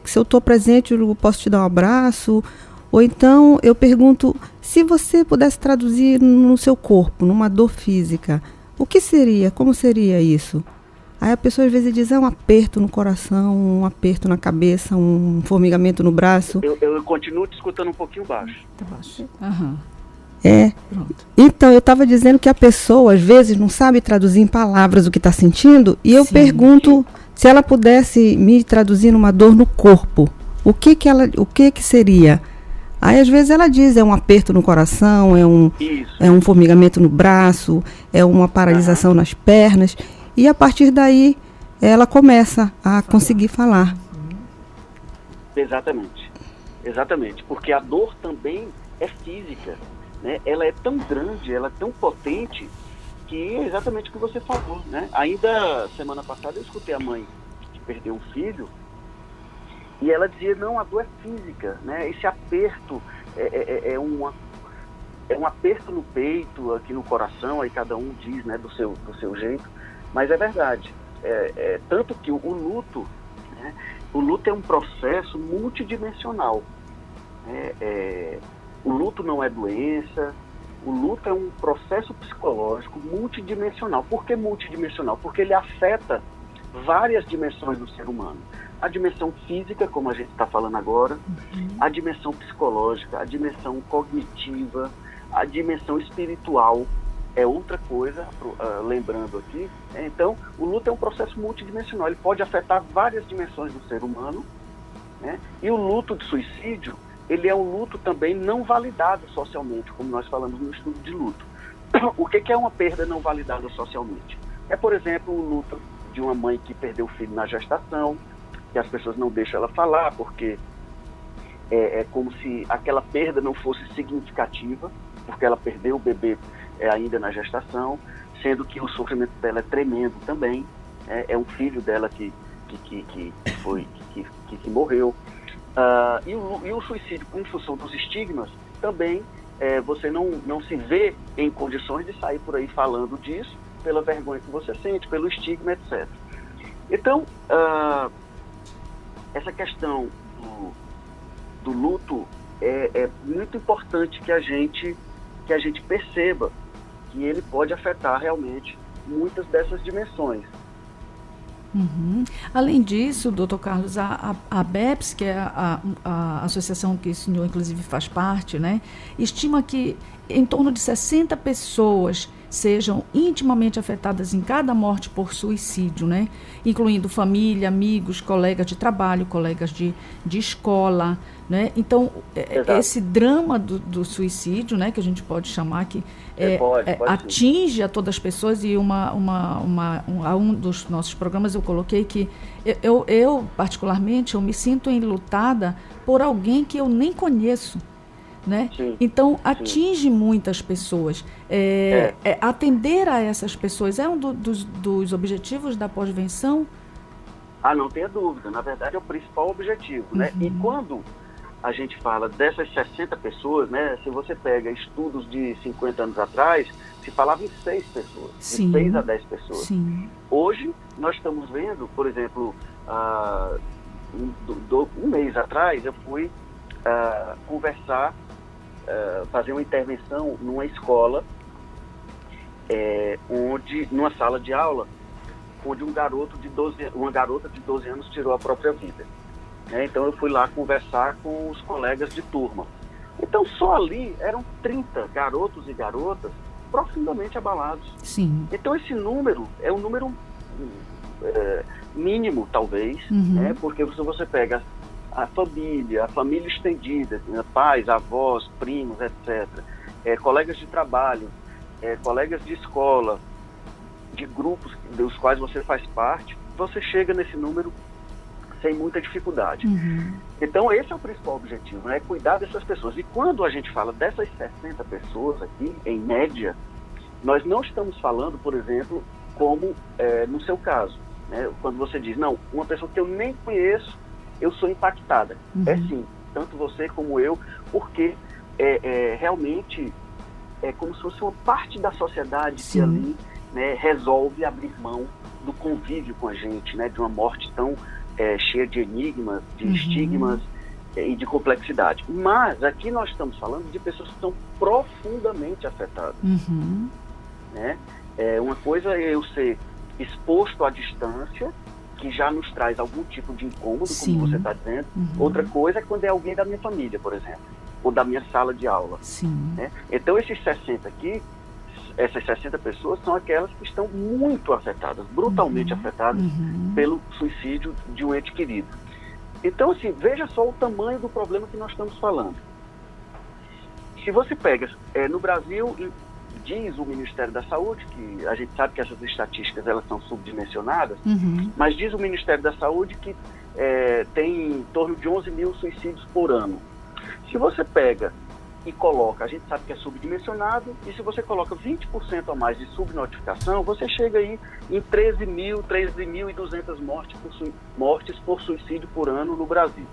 se eu estou presente, eu posso te dar um abraço. Ou então eu pergunto, se você pudesse traduzir no seu corpo, numa dor física, o que seria? Como seria isso? Aí a pessoa às vezes diz, um aperto no coração, um aperto na cabeça, um formigamento no braço. Eu continuo te escutando um pouquinho baixo. Tá baixo. Pronto. Então, eu estava dizendo que a pessoa às vezes não sabe traduzir em palavras o que está sentindo, e eu pergunto se ela pudesse me traduzir numa dor no corpo, o que seria? Aí às vezes ela diz, é um aperto no coração, é um formigamento no braço, é uma paralisação nas pernas. E a partir daí, ela começa a conseguir falar. Exatamente, porque a dor também é física, né? Ela é tão grande, ela é tão potente, que é exatamente o que você falou, né? Ainda semana passada eu escutei a mãe que perdeu um filho, E ela dizia, não, a dor é física, né? Esse aperto é um aperto no peito, aqui no coração, aí cada um diz, né, do seu jeito, mas é verdade. Tanto que o luto, né, o luto é um processo multidimensional. O luto não é doença, o luto é um processo psicológico multidimensional. Por que multidimensional? Porque ele afeta várias dimensões do ser humano. A dimensão física, como a gente está falando agora, a dimensão psicológica, a dimensão cognitiva, a dimensão espiritual é outra coisa, lembrando aqui. Então, o luto é um processo multidimensional, ele pode afetar várias dimensões do ser humano, né? E o luto de suicídio, ele é um luto também não validado socialmente, como nós falamos no estudo de luto. O que é uma perda não validada socialmente? É, por exemplo, o luto de uma mãe que perdeu o filho na gestação, que as pessoas não deixam ela falar, porque é como se aquela perda não fosse significativa, porque ela perdeu o bebê ainda na gestação, sendo que o sofrimento dela é tremendo também. É um filho dela que morreu. E o suicídio, em função dos estigmas, também você não se vê em condições de sair por aí falando disso, pela vergonha que você sente, pelo estigma, etc. Então, essa questão do luto é muito importante que a gente perceba que ele pode afetar realmente muitas dessas dimensões. Uhum. Além disso, doutor Carlos, a ABEPS, que é a associação que o senhor inclusive faz parte, né, estima que em torno de 60 pessoas sejam intimamente afetadas em cada morte por suicídio, né, incluindo família, amigos, colegas de trabalho, colegas de escola, né? Então, esse drama do suicídio, né, que a gente pode chamar, que atinge a todas as pessoas, e um dos nossos programas eu coloquei que eu particularmente, eu me sinto enlutada por alguém que eu nem conheço, né? Então, atinge muitas pessoas. Atender a essas pessoas é um dos objetivos da pós-venção? Não tenha dúvida. Na verdade, é o principal objetivo, né? E quando a gente fala dessas 60 pessoas, né? Se você pega estudos de 50 anos atrás, se falava em 6 pessoas, de 6 a 10 pessoas. Sim. Hoje, nós estamos vendo, por exemplo, um mês atrás, eu fui conversar, fazer uma intervenção numa escola, numa sala de aula, onde uma garota de 12 anos tirou a própria vida. Então eu fui lá conversar com os colegas de turma. Então só ali eram 30 garotos e garotas profundamente abalados. Sim. Então esse número é um número mínimo, talvez, né? Porque se você pega a família estendida, pais, avós, primos, etc., colegas de trabalho, colegas de escola, de grupos dos quais você faz parte, você chega nesse número sem muita dificuldade. Então esse é o principal objetivo, né? Cuidar dessas pessoas. E quando a gente fala dessas 60 pessoas aqui, em média, nós não estamos falando, por exemplo, como no seu caso, né? Quando você diz, não, uma pessoa que eu nem conheço, eu sou impactada. Sim, tanto você como eu, porque realmente é como se fosse uma parte da sociedade que ali, né, resolve abrir mão do convívio com a gente, né, de uma morte tão cheia de enigmas, de estigmas e de complexidade. Mas aqui nós estamos falando de pessoas que estão profundamente afetadas. Né? Uma coisa é eu ser exposto à distância, que já nos traz algum tipo de incômodo, como você está dizendo. Outra coisa é quando é alguém da minha família, por exemplo, ou da minha sala de aula. Né? Então esses 60 aqui, essas 60 pessoas são aquelas que estão muito afetadas, brutalmente afetadas pelo suicídio de um ente querido. Então, assim, veja só o tamanho do problema que nós estamos falando. Se você pega, no Brasil, diz o Ministério da Saúde, que a gente sabe que essas estatísticas elas são subdimensionadas, mas diz o Ministério da Saúde que tem em torno de 11 mil suicídios por ano. Se você pega e coloca, a gente sabe que é subdimensionado, e se você coloca 20% a mais de subnotificação, você chega aí em 13.200 mortes por suicídio por ano no Brasil.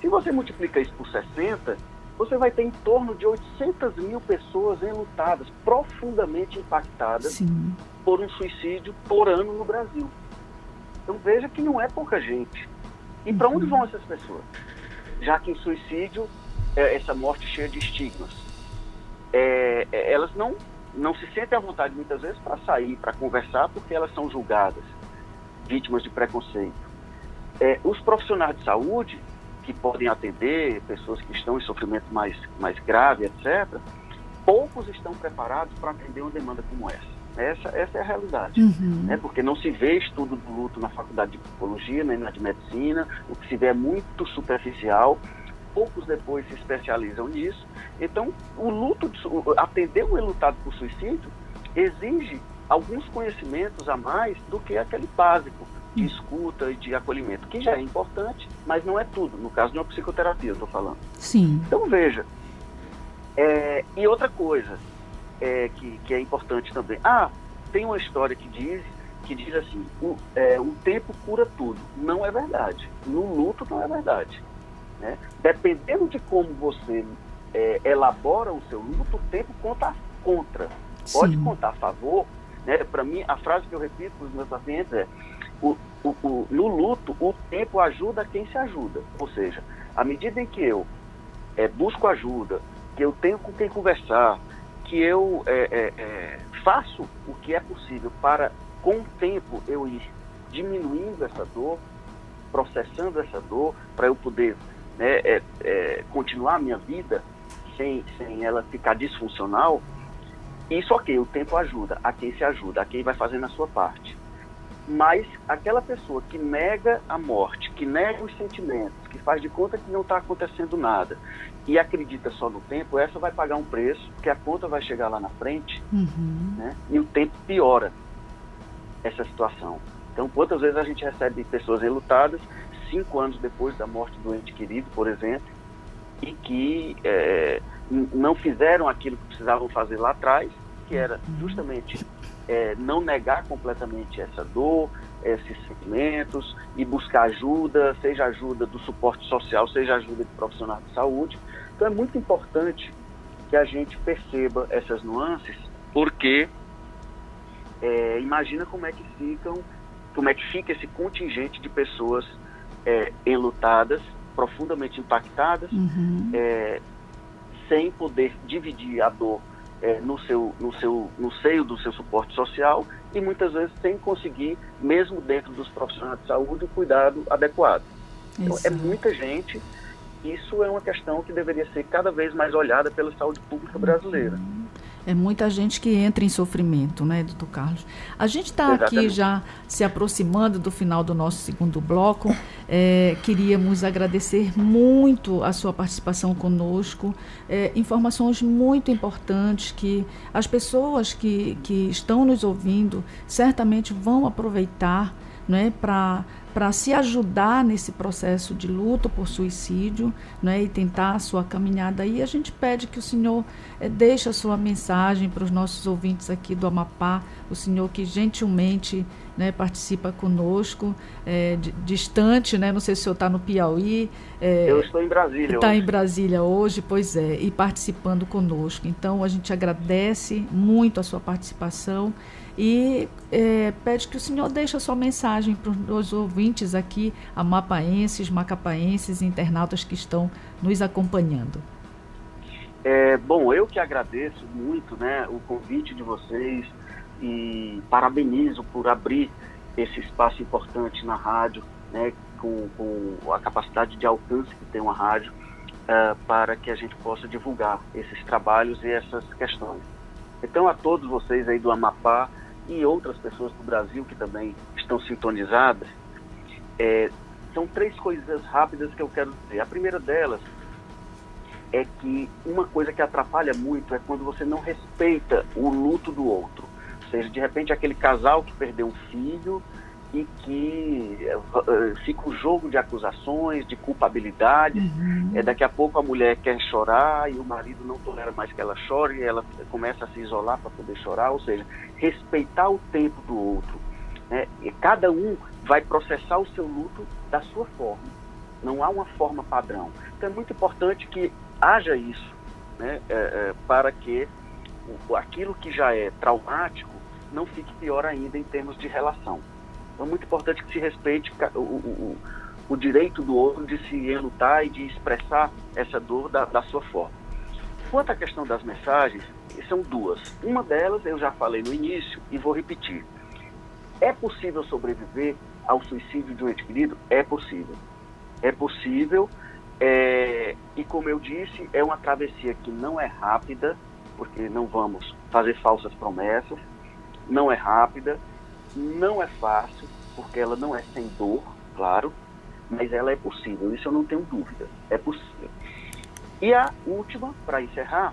Se você multiplica isso por 60, você vai ter em torno de 800 mil pessoas enlutadas, profundamente impactadas por um suicídio por ano no Brasil. Então veja que não é pouca gente. E para onde vão essas pessoas? Já que o suicídio é essa morte cheia de estigmas. Elas não se sentem à vontade muitas vezes para sair, para conversar, porque elas são julgadas, vítimas de preconceito. Os profissionais de saúde, que podem atender pessoas que estão em sofrimento mais grave, etc., poucos estão preparados para atender uma demanda como essa. Essa é a realidade, né? Porque não se vê estudo do luto na faculdade de psicologia, nem na de medicina, o que se vê é muito superficial, poucos depois se especializam nisso. Então, o luto, atender um enlutado por suicídio exige alguns conhecimentos a mais do que aquele básico de escuta e de acolhimento, que já é importante, mas não é tudo. No caso de uma psicoterapia, eu estou falando. Sim. Então, veja. E outra coisa que é importante também. Tem uma história que diz assim, o tempo cura tudo. Não é verdade. No luto não é verdade. Né? Dependendo de como você elabora o seu luto, o tempo conta contra. Pode contar a favor. Né? Para mim, a frase que eu repito para os meus pacientes é: no luto, o tempo ajuda quem se ajuda. Ou seja, à medida em que eu busco ajuda, que eu tenho com quem conversar, que eu faço o que é possível para, com o tempo, eu ir diminuindo essa dor, processando essa dor, para eu poder continuar a minha vida sem ela ficar disfuncional. Isso, ok, o tempo ajuda a quem se ajuda, a quem vai fazendo a sua parte. Mas aquela pessoa que nega a morte, que nega os sentimentos, que faz de conta que não está acontecendo nada e acredita só no tempo, essa vai pagar um preço, porque a conta vai chegar lá na frente, né? E o tempo piora essa situação. Então, quantas vezes a gente recebe pessoas enlutadas 5 anos depois da morte do ente querido, por exemplo, e que não fizeram aquilo que precisavam fazer lá atrás, que era justamente não negar completamente essa dor, esses sentimentos, e buscar ajuda, seja ajuda do suporte social, seja ajuda de profissionais de saúde. Então é muito importante que a gente perceba essas nuances, porque imagina como é que fica esse contingente de pessoas enlutadas, profundamente impactadas, sem poder dividir a dor no seio do seu suporte social, e muitas vezes sem conseguir, mesmo dentro dos profissionais de saúde, o cuidado adequado. Então, é muita gente. Isso é uma questão que deveria ser cada vez mais olhada pela saúde pública brasileira. É muita gente que entra em sofrimento, né, doutor Carlos? A gente está aqui já se aproximando do final do nosso segundo bloco. Queríamos agradecer muito a sua participação conosco. Informações muito importantes que as pessoas que estão nos ouvindo certamente vão aproveitar, né, para se ajudar nesse processo de luta por suicídio, né, e tentar a sua caminhada aí. A gente pede que o senhor deixe a sua mensagem para os nossos ouvintes aqui do Amapá, o senhor que gentilmente, né, participa conosco, distante, né, não sei se o senhor está no Piauí. Eu estou em Brasília Está em Brasília hoje, pois é, e participando conosco. Então, a gente agradece muito a sua participação e pede que o senhor deixe a sua mensagem para os ouvintes aqui, amapaenses, macapaenses e internautas que estão nos acompanhando. Bom, eu que agradeço muito, né, o convite de vocês e parabenizo por abrir esse espaço importante na rádio, né, com a capacidade de alcance que tem uma rádio, para que a gente possa divulgar esses trabalhos e essas questões. Então, a todos vocês aí do Amapá e outras pessoas do Brasil que também estão sintonizadas, são 3 coisas rápidas que eu quero dizer. A primeira delas é que uma coisa que atrapalha muito é quando você não respeita o luto do outro. Ou seja, de repente aquele casal que perdeu um filho e que fica um jogo de acusações, de culpabilidades. Daqui a pouco a mulher quer chorar e o marido não tolera mais que ela chore e ela começa a se isolar para poder chorar, ou seja, respeitar o tempo do outro, né? E cada um vai processar o seu luto da sua forma. Não há uma forma padrão. Então é muito importante que haja isso, né? Para que aquilo que já é traumático não fique pior ainda em termos de relação. Então é muito importante que se respeite o direito do outro de se enlutar e de expressar essa dor da sua forma. Quanto à questão das mensagens, são duas. Uma delas eu já falei no início e vou repetir. É possível sobreviver ao suicídio de um ente querido? É possível. É possível, e como eu disse, é uma travessia que não é rápida, porque não vamos fazer falsas promessas, não é rápida, não é fácil, porque ela não é sem dor, claro, mas ela é possível, isso eu não tenho dúvida, é possível. E a última, para encerrar,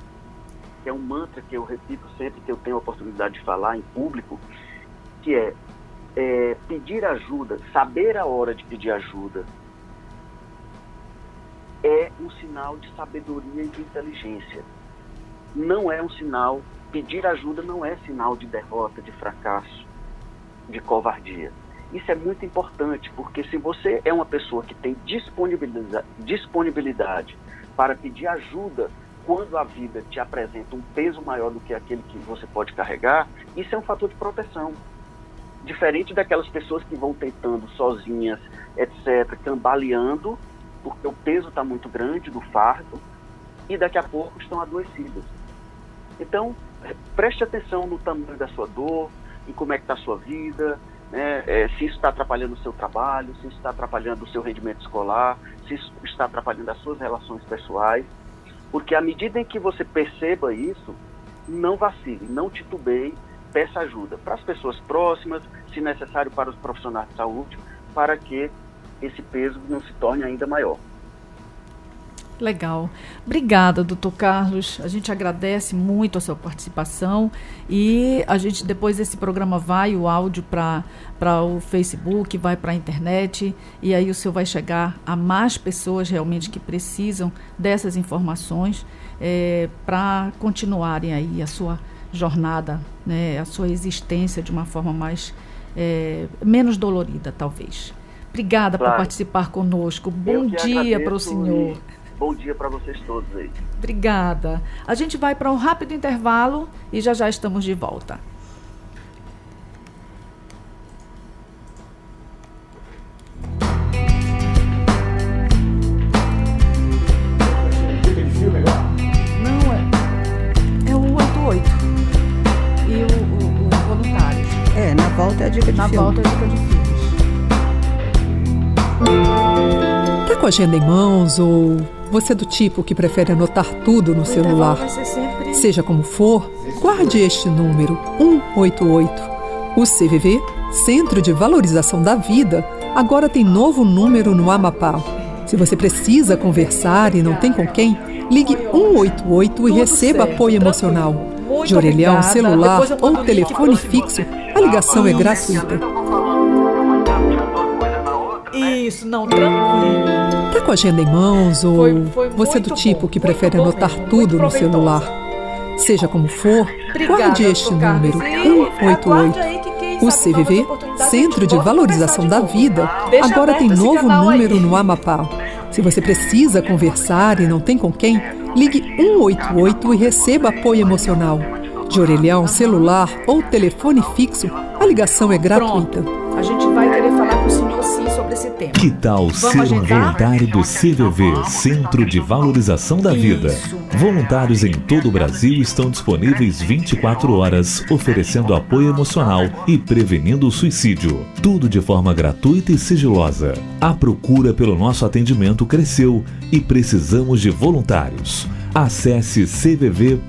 que é um mantra que eu repito sempre que eu tenho a oportunidade de falar em público, que é pedir ajuda, saber a hora de pedir ajuda, é um sinal de sabedoria e de inteligência. Não é um sinal, pedir ajuda não é sinal de derrota, de fracasso, de covardia. Isso é muito importante, porque se você é uma pessoa que tem disponibilidade para pedir ajuda quando a vida te apresenta um peso maior do que aquele que você pode carregar, isso é um fator de proteção. Diferente daquelas pessoas que vão tentando sozinhas, etc., cambaleando, porque o peso está muito grande do fardo, e daqui a pouco estão adoecidas. Então, preste atenção no tamanho da sua dor, em como é que está a sua vida, né? Se isso está atrapalhando o seu trabalho, se isso está atrapalhando o seu rendimento escolar, se isso está atrapalhando as suas relações pessoais, porque à medida em que você perceba isso, não vacile, não titubeie, peça ajuda para as pessoas próximas, se necessário para os profissionais de saúde, para que esse peso não se torne ainda maior. Legal. Obrigada, doutor Carlos. A gente agradece muito a sua participação e a gente, depois desse programa, vai o áudio para o Facebook, vai para a internet e aí o senhor vai chegar a mais pessoas realmente que precisam dessas informações para continuarem aí a sua jornada, né, a sua existência de uma forma mais menos dolorida, talvez. Obrigada por participar conosco. Bom dia para o senhor. Bom dia para vocês todos aí. Obrigada. A gente vai para um rápido intervalo e já estamos de volta. Não, é o 88. E o voluntário. Na volta é a dica de filme. Na volta é a dica de filmes. Tá com a agenda em mãos ou você é do tipo que prefere anotar tudo no celular? Seja como for, guarde este número, 188. O CVV, Centro de Valorização da Vida, agora tem novo número no Amapá. Se você precisa conversar e não tem com quem, ligue 188 e receba apoio emocional. De orelhão, celular ou telefone fixo, a ligação é gratuita. Isso, não, tranquilo. Tá com a agenda em mãos ou você é do tipo que prefere anotar tudo no celular? Seja como for, guarde este número, 188. O CVV, Centro de Valorização da Vida, agora tem novo número no Amapá. Se você precisa conversar e não tem com quem, ligue 188 e receba apoio emocional. De orelhão, celular ou telefone fixo, a ligação é gratuita. A gente vai querer falar com o senhor sim sobre esse tema. Que tal ser um voluntário do CVV, Centro de Valorização da Vida? Voluntários em todo o Brasil estão disponíveis 24 horas, oferecendo apoio emocional e prevenindo o suicídio. Tudo de forma gratuita e sigilosa. A procura pelo nosso atendimento cresceu e precisamos de voluntários. Acesse cvv.org.br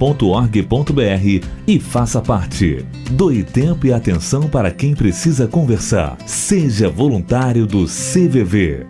e faça parte. Doe tempo e atenção para quem precisa conversar. Seja voluntário do CVV.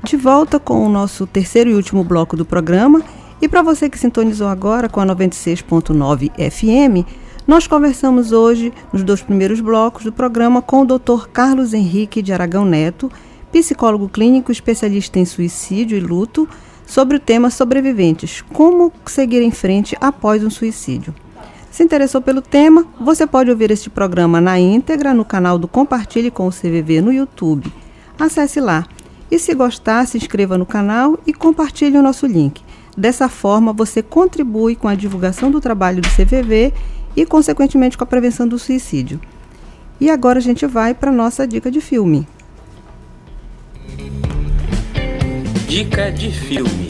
De volta com o nosso terceiro e último bloco do programa. E para você que sintonizou agora com a 96.9 FM, nós conversamos hoje, nos 2 primeiros blocos do programa, com o Dr. Carlos Henrique de Aragão Neto, psicólogo clínico especialista em suicídio e luto, sobre o tema sobreviventes, como seguir em frente após um suicídio. Se interessou pelo tema, você pode ouvir este programa na íntegra no canal do Compartilhe com o CVV no YouTube. Acesse lá. E se gostar, se inscreva no canal e compartilhe o nosso link. Dessa forma, você contribui com a divulgação do trabalho do CVV e, consequentemente, com a prevenção do suicídio. E agora a gente vai para a nossa dica de filme. Dica de filme.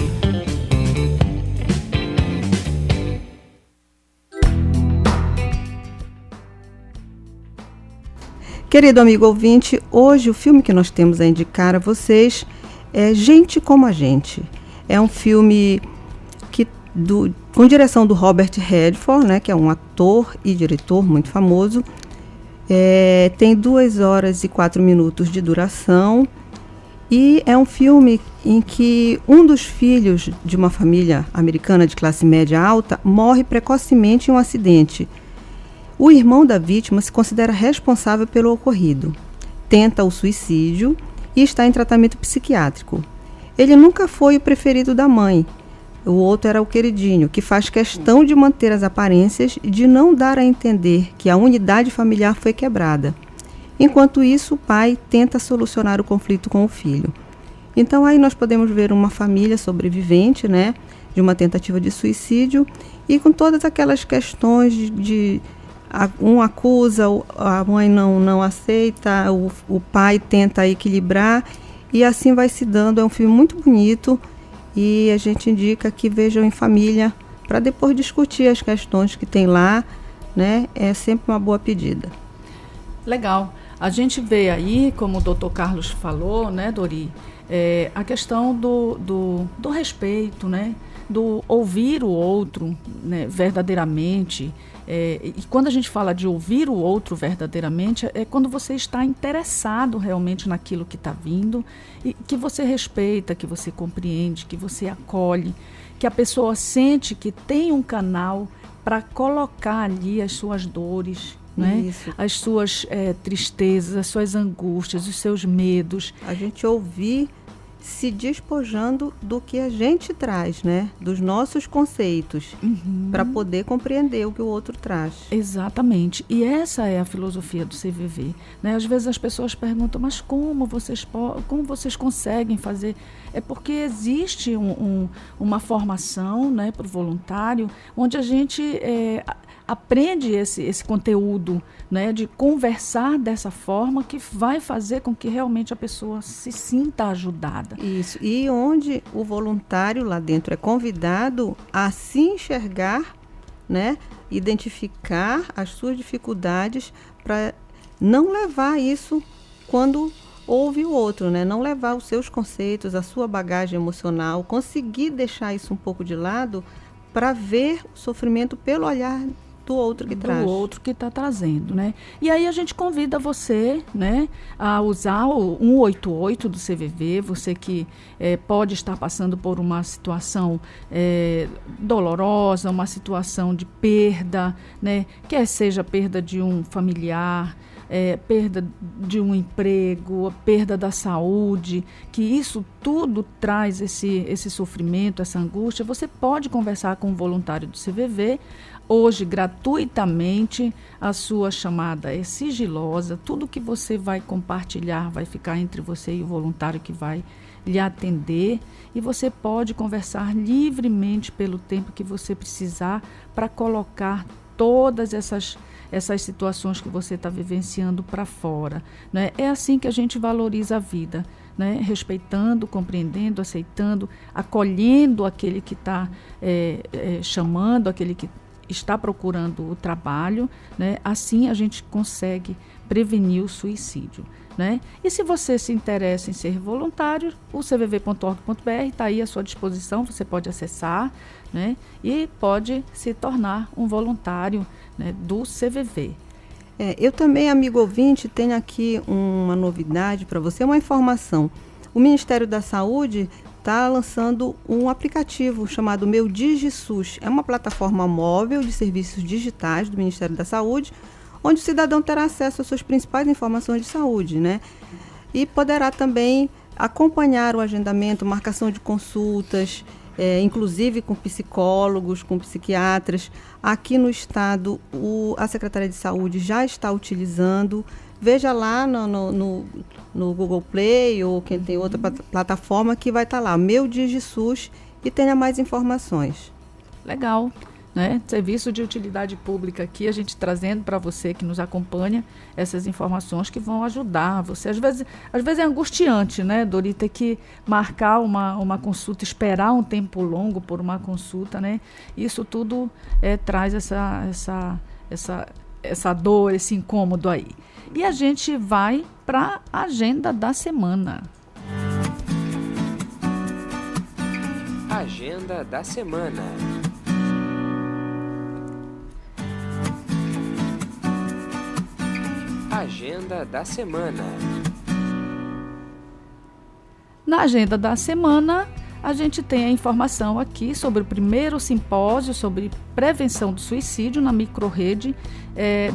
Querido amigo ouvinte, hoje o filme que nós temos a indicar a vocês é Gente Como a Gente. É um filme com direção do Robert Redford, né, que é um ator e diretor muito famoso. Tem 2 horas e 4 minutos de duração e é um filme em que um dos filhos de uma família americana de classe média alta morre precocemente em um acidente. O irmão da vítima se considera responsável pelo ocorrido, tenta o suicídio e está em tratamento psiquiátrico. Ele nunca foi o preferido da mãe. O outro era o queridinho, que faz questão de manter as aparências e de não dar a entender que a unidade familiar foi quebrada. Enquanto isso, o pai tenta solucionar o conflito com o filho. Então aí nós podemos ver uma família sobrevivente, né, de uma tentativa de suicídio e com todas aquelas questões de um acusa, a mãe não aceita, o pai tenta equilibrar e assim vai se dando. É um filme muito bonito e a gente indica que vejam em família para depois discutir as questões que tem lá, né? É sempre uma boa pedida. Legal. A gente vê aí, como o Dr. Carlos falou, né, Dori, a questão do respeito, né? Do ouvir o outro, né, verdadeiramente. E quando a gente fala de ouvir o outro verdadeiramente, é quando você está interessado realmente naquilo que está vindo e que você respeita, que você compreende, que você acolhe, que a pessoa sente que tem um canal para colocar ali as suas dores, né? As suas tristezas, as suas angústias, os seus medos. A gente ouvir se despojando do que a gente traz, né? Dos nossos conceitos, para poder compreender o que o outro traz. Exatamente. E essa é a filosofia do CVV, né? Às vezes as pessoas perguntam, mas como vocês conseguem fazer? É porque existe uma formação, né, para o voluntário, onde a gente aprende esse conteúdo, né, de conversar dessa forma que vai fazer com que realmente a pessoa se sinta ajudada. Isso, e onde o voluntário lá dentro é convidado a se enxergar, né, identificar as suas dificuldades para não levar isso quando ouve o outro, né, não levar os seus conceitos, a sua bagagem emocional, conseguir deixar isso um pouco de lado para ver o sofrimento pelo olhar do outro que traz. Do outro que está trazendo, né? E aí a gente convida você, né, a usar o 188 do CVV, você que pode estar passando por uma situação dolorosa, uma situação de perda, né? Quer seja perda de um familiar, perda de um emprego, perda da saúde, que isso tudo traz esse sofrimento, essa angústia. Você pode conversar com o voluntário do CVV, hoje gratuitamente. A sua chamada é sigilosa, tudo que você vai compartilhar vai ficar entre você e o voluntário que vai lhe atender, e você pode conversar livremente pelo tempo que você precisar para colocar todas essas situações que você está vivenciando para fora, né? É assim que a gente valoriza a vida, né? Respeitando, compreendendo, aceitando, acolhendo aquele que está chamando, aquele que está procurando o trabalho, né? Assim a gente consegue prevenir o suicídio, né? E se você se interessa em ser voluntário, o cvv.org.br está aí à sua disposição, você pode acessar, né? E pode se tornar um voluntário, né, do CVV. Eu também, amigo ouvinte, tenho aqui uma novidade para você, uma informação. O Ministério da Saúde está lançando um aplicativo chamado Meu DigiSUS. É uma plataforma móvel de serviços digitais do Ministério da Saúde, onde o cidadão terá acesso às suas principais informações de saúde, né? E poderá também acompanhar o agendamento, marcação de consultas, inclusive com psicólogos, com psiquiatras. Aqui no estado, a Secretaria de Saúde já está utilizando. Veja lá no Google Play ou quem tem outra plataforma que vai estar lá, Meu DigiSUS, e tenha mais informações. Legal, né? Serviço de utilidade pública aqui, a gente trazendo para você que nos acompanha essas informações que vão ajudar você. Às vezes é angustiante, né, Dori, ter que marcar uma consulta, esperar um tempo longo por uma consulta, né? Isso tudo traz essa dor, esse incômodo aí. E a gente vai para a agenda da semana. Agenda da semana. Agenda da semana. Na agenda da semana, a gente tem a informação aqui sobre o primeiro simpósio sobre prevenção do suicídio na microrrede,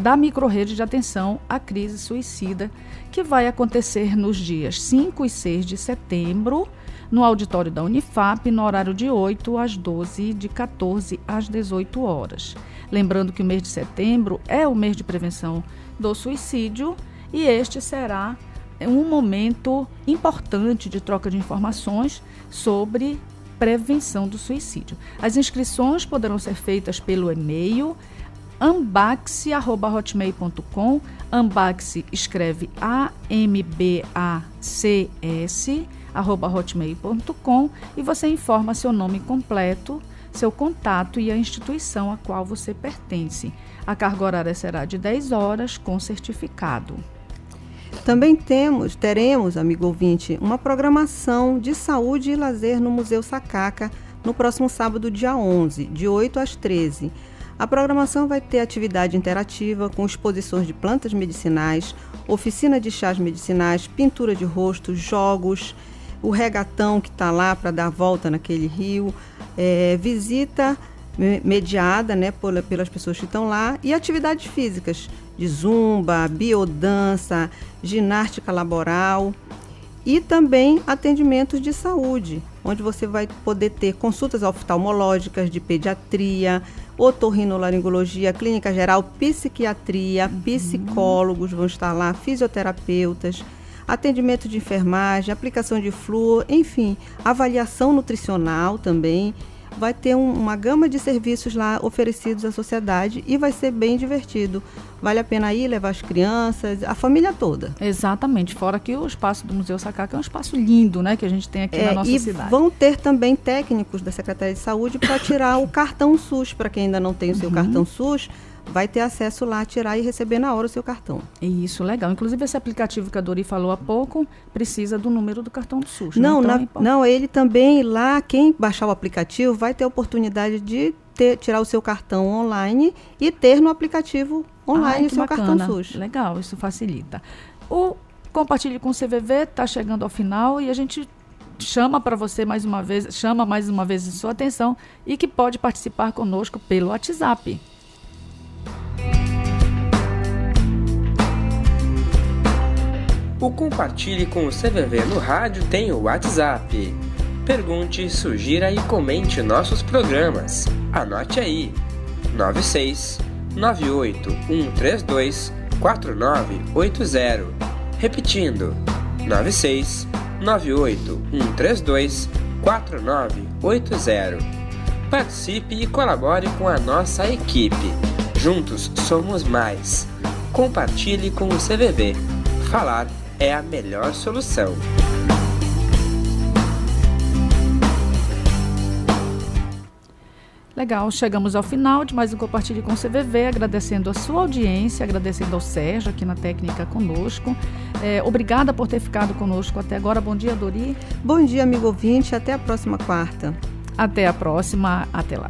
da microrrede de atenção à crise suicida, que vai acontecer nos dias 5 e 6 de setembro, no auditório da Unifap, no horário de 8 às 12 e de 14 às 18 horas. Lembrando que o mês de setembro é o mês de prevenção do suicídio e este será um momento importante de troca de informações sobre prevenção do suicídio. As inscrições poderão ser feitas pelo e-mail ambacs@hotmail.com. Ambacs escreve AMBACS @hotmail.com e você informa seu nome completo, seu contato e a instituição a qual você pertence. A carga horária será de 10 horas com certificado. Também teremos, amigo ouvinte, uma programação de saúde e lazer no Museu Sacaca no próximo sábado, dia 11, de 8 às 13. A programação vai ter atividade interativa com exposições de plantas medicinais, oficina de chás medicinais, pintura de rosto, jogos, o regatão que está lá para dar a volta naquele rio, visita mediada, né, pelas pessoas que estão lá, e atividades físicas de zumba, biodança, ginástica laboral e também atendimentos de saúde, onde você vai poder ter consultas oftalmológicas, de pediatria, otorrinolaringologia, clínica geral, psiquiatria, psicólogos vão estar lá, fisioterapeutas, atendimento de enfermagem, aplicação de flúor, enfim, avaliação nutricional também. Vai ter uma gama de serviços lá oferecidos à sociedade e vai ser bem divertido. Vale a pena ir, levar as crianças, a família toda. Exatamente, fora que o espaço do Museu Sacaca é um espaço lindo, né, que a gente tem aqui na nossa cidade. E vão ter também técnicos da Secretaria de Saúde para tirar o cartão SUS, para quem ainda não tem o seu cartão SUS, vai ter acesso lá, tirar e receber na hora o seu cartão. Isso, legal. Inclusive esse aplicativo que a Dori falou há pouco precisa do número do cartão do SUS. Não, ele também lá, quem baixar o aplicativo vai ter a oportunidade de tirar o seu cartão online e ter no aplicativo online o seu cartão SUS. Legal, isso facilita. O Compartilhe com o CVV está chegando ao final e a gente chama mais uma vez a sua atenção e que pode participar conosco pelo WhatsApp. O Compartilhe com o CVV no rádio tem o WhatsApp. Pergunte, sugira e comente nossos programas. Anote aí: 96 98 132 4980. Repetindo: 96 98 132 4980. Participe e colabore com a nossa equipe. Juntos somos mais. Compartilhe com o CVV. Falar é a melhor solução. Legal, chegamos ao final de mais um Compartilhe com o CVV, agradecendo a sua audiência, agradecendo ao Sérgio aqui na técnica conosco. Obrigada por ter ficado conosco até agora. Bom dia, Dori. Bom dia, amigo ouvinte. Até a próxima quarta. Até a próxima. Até lá.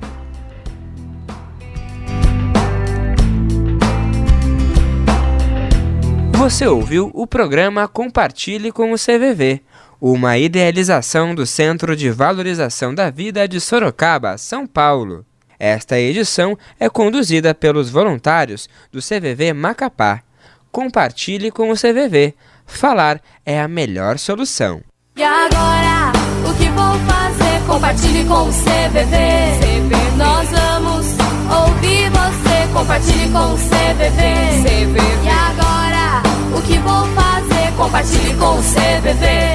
Você ouviu o programa Compartilhe com o CVV, uma idealização do Centro de Valorização da Vida de Sorocaba, São Paulo. Esta edição é conduzida pelos voluntários do CVV Macapá. Compartilhe com o CVV. Falar é a melhor solução. E agora, o que vou fazer? Compartilhe com o CVV. Nós vamos ouvir você. Compartilhe com o CVV. E agora, o que vou fazer? Compartilhe com o CVV.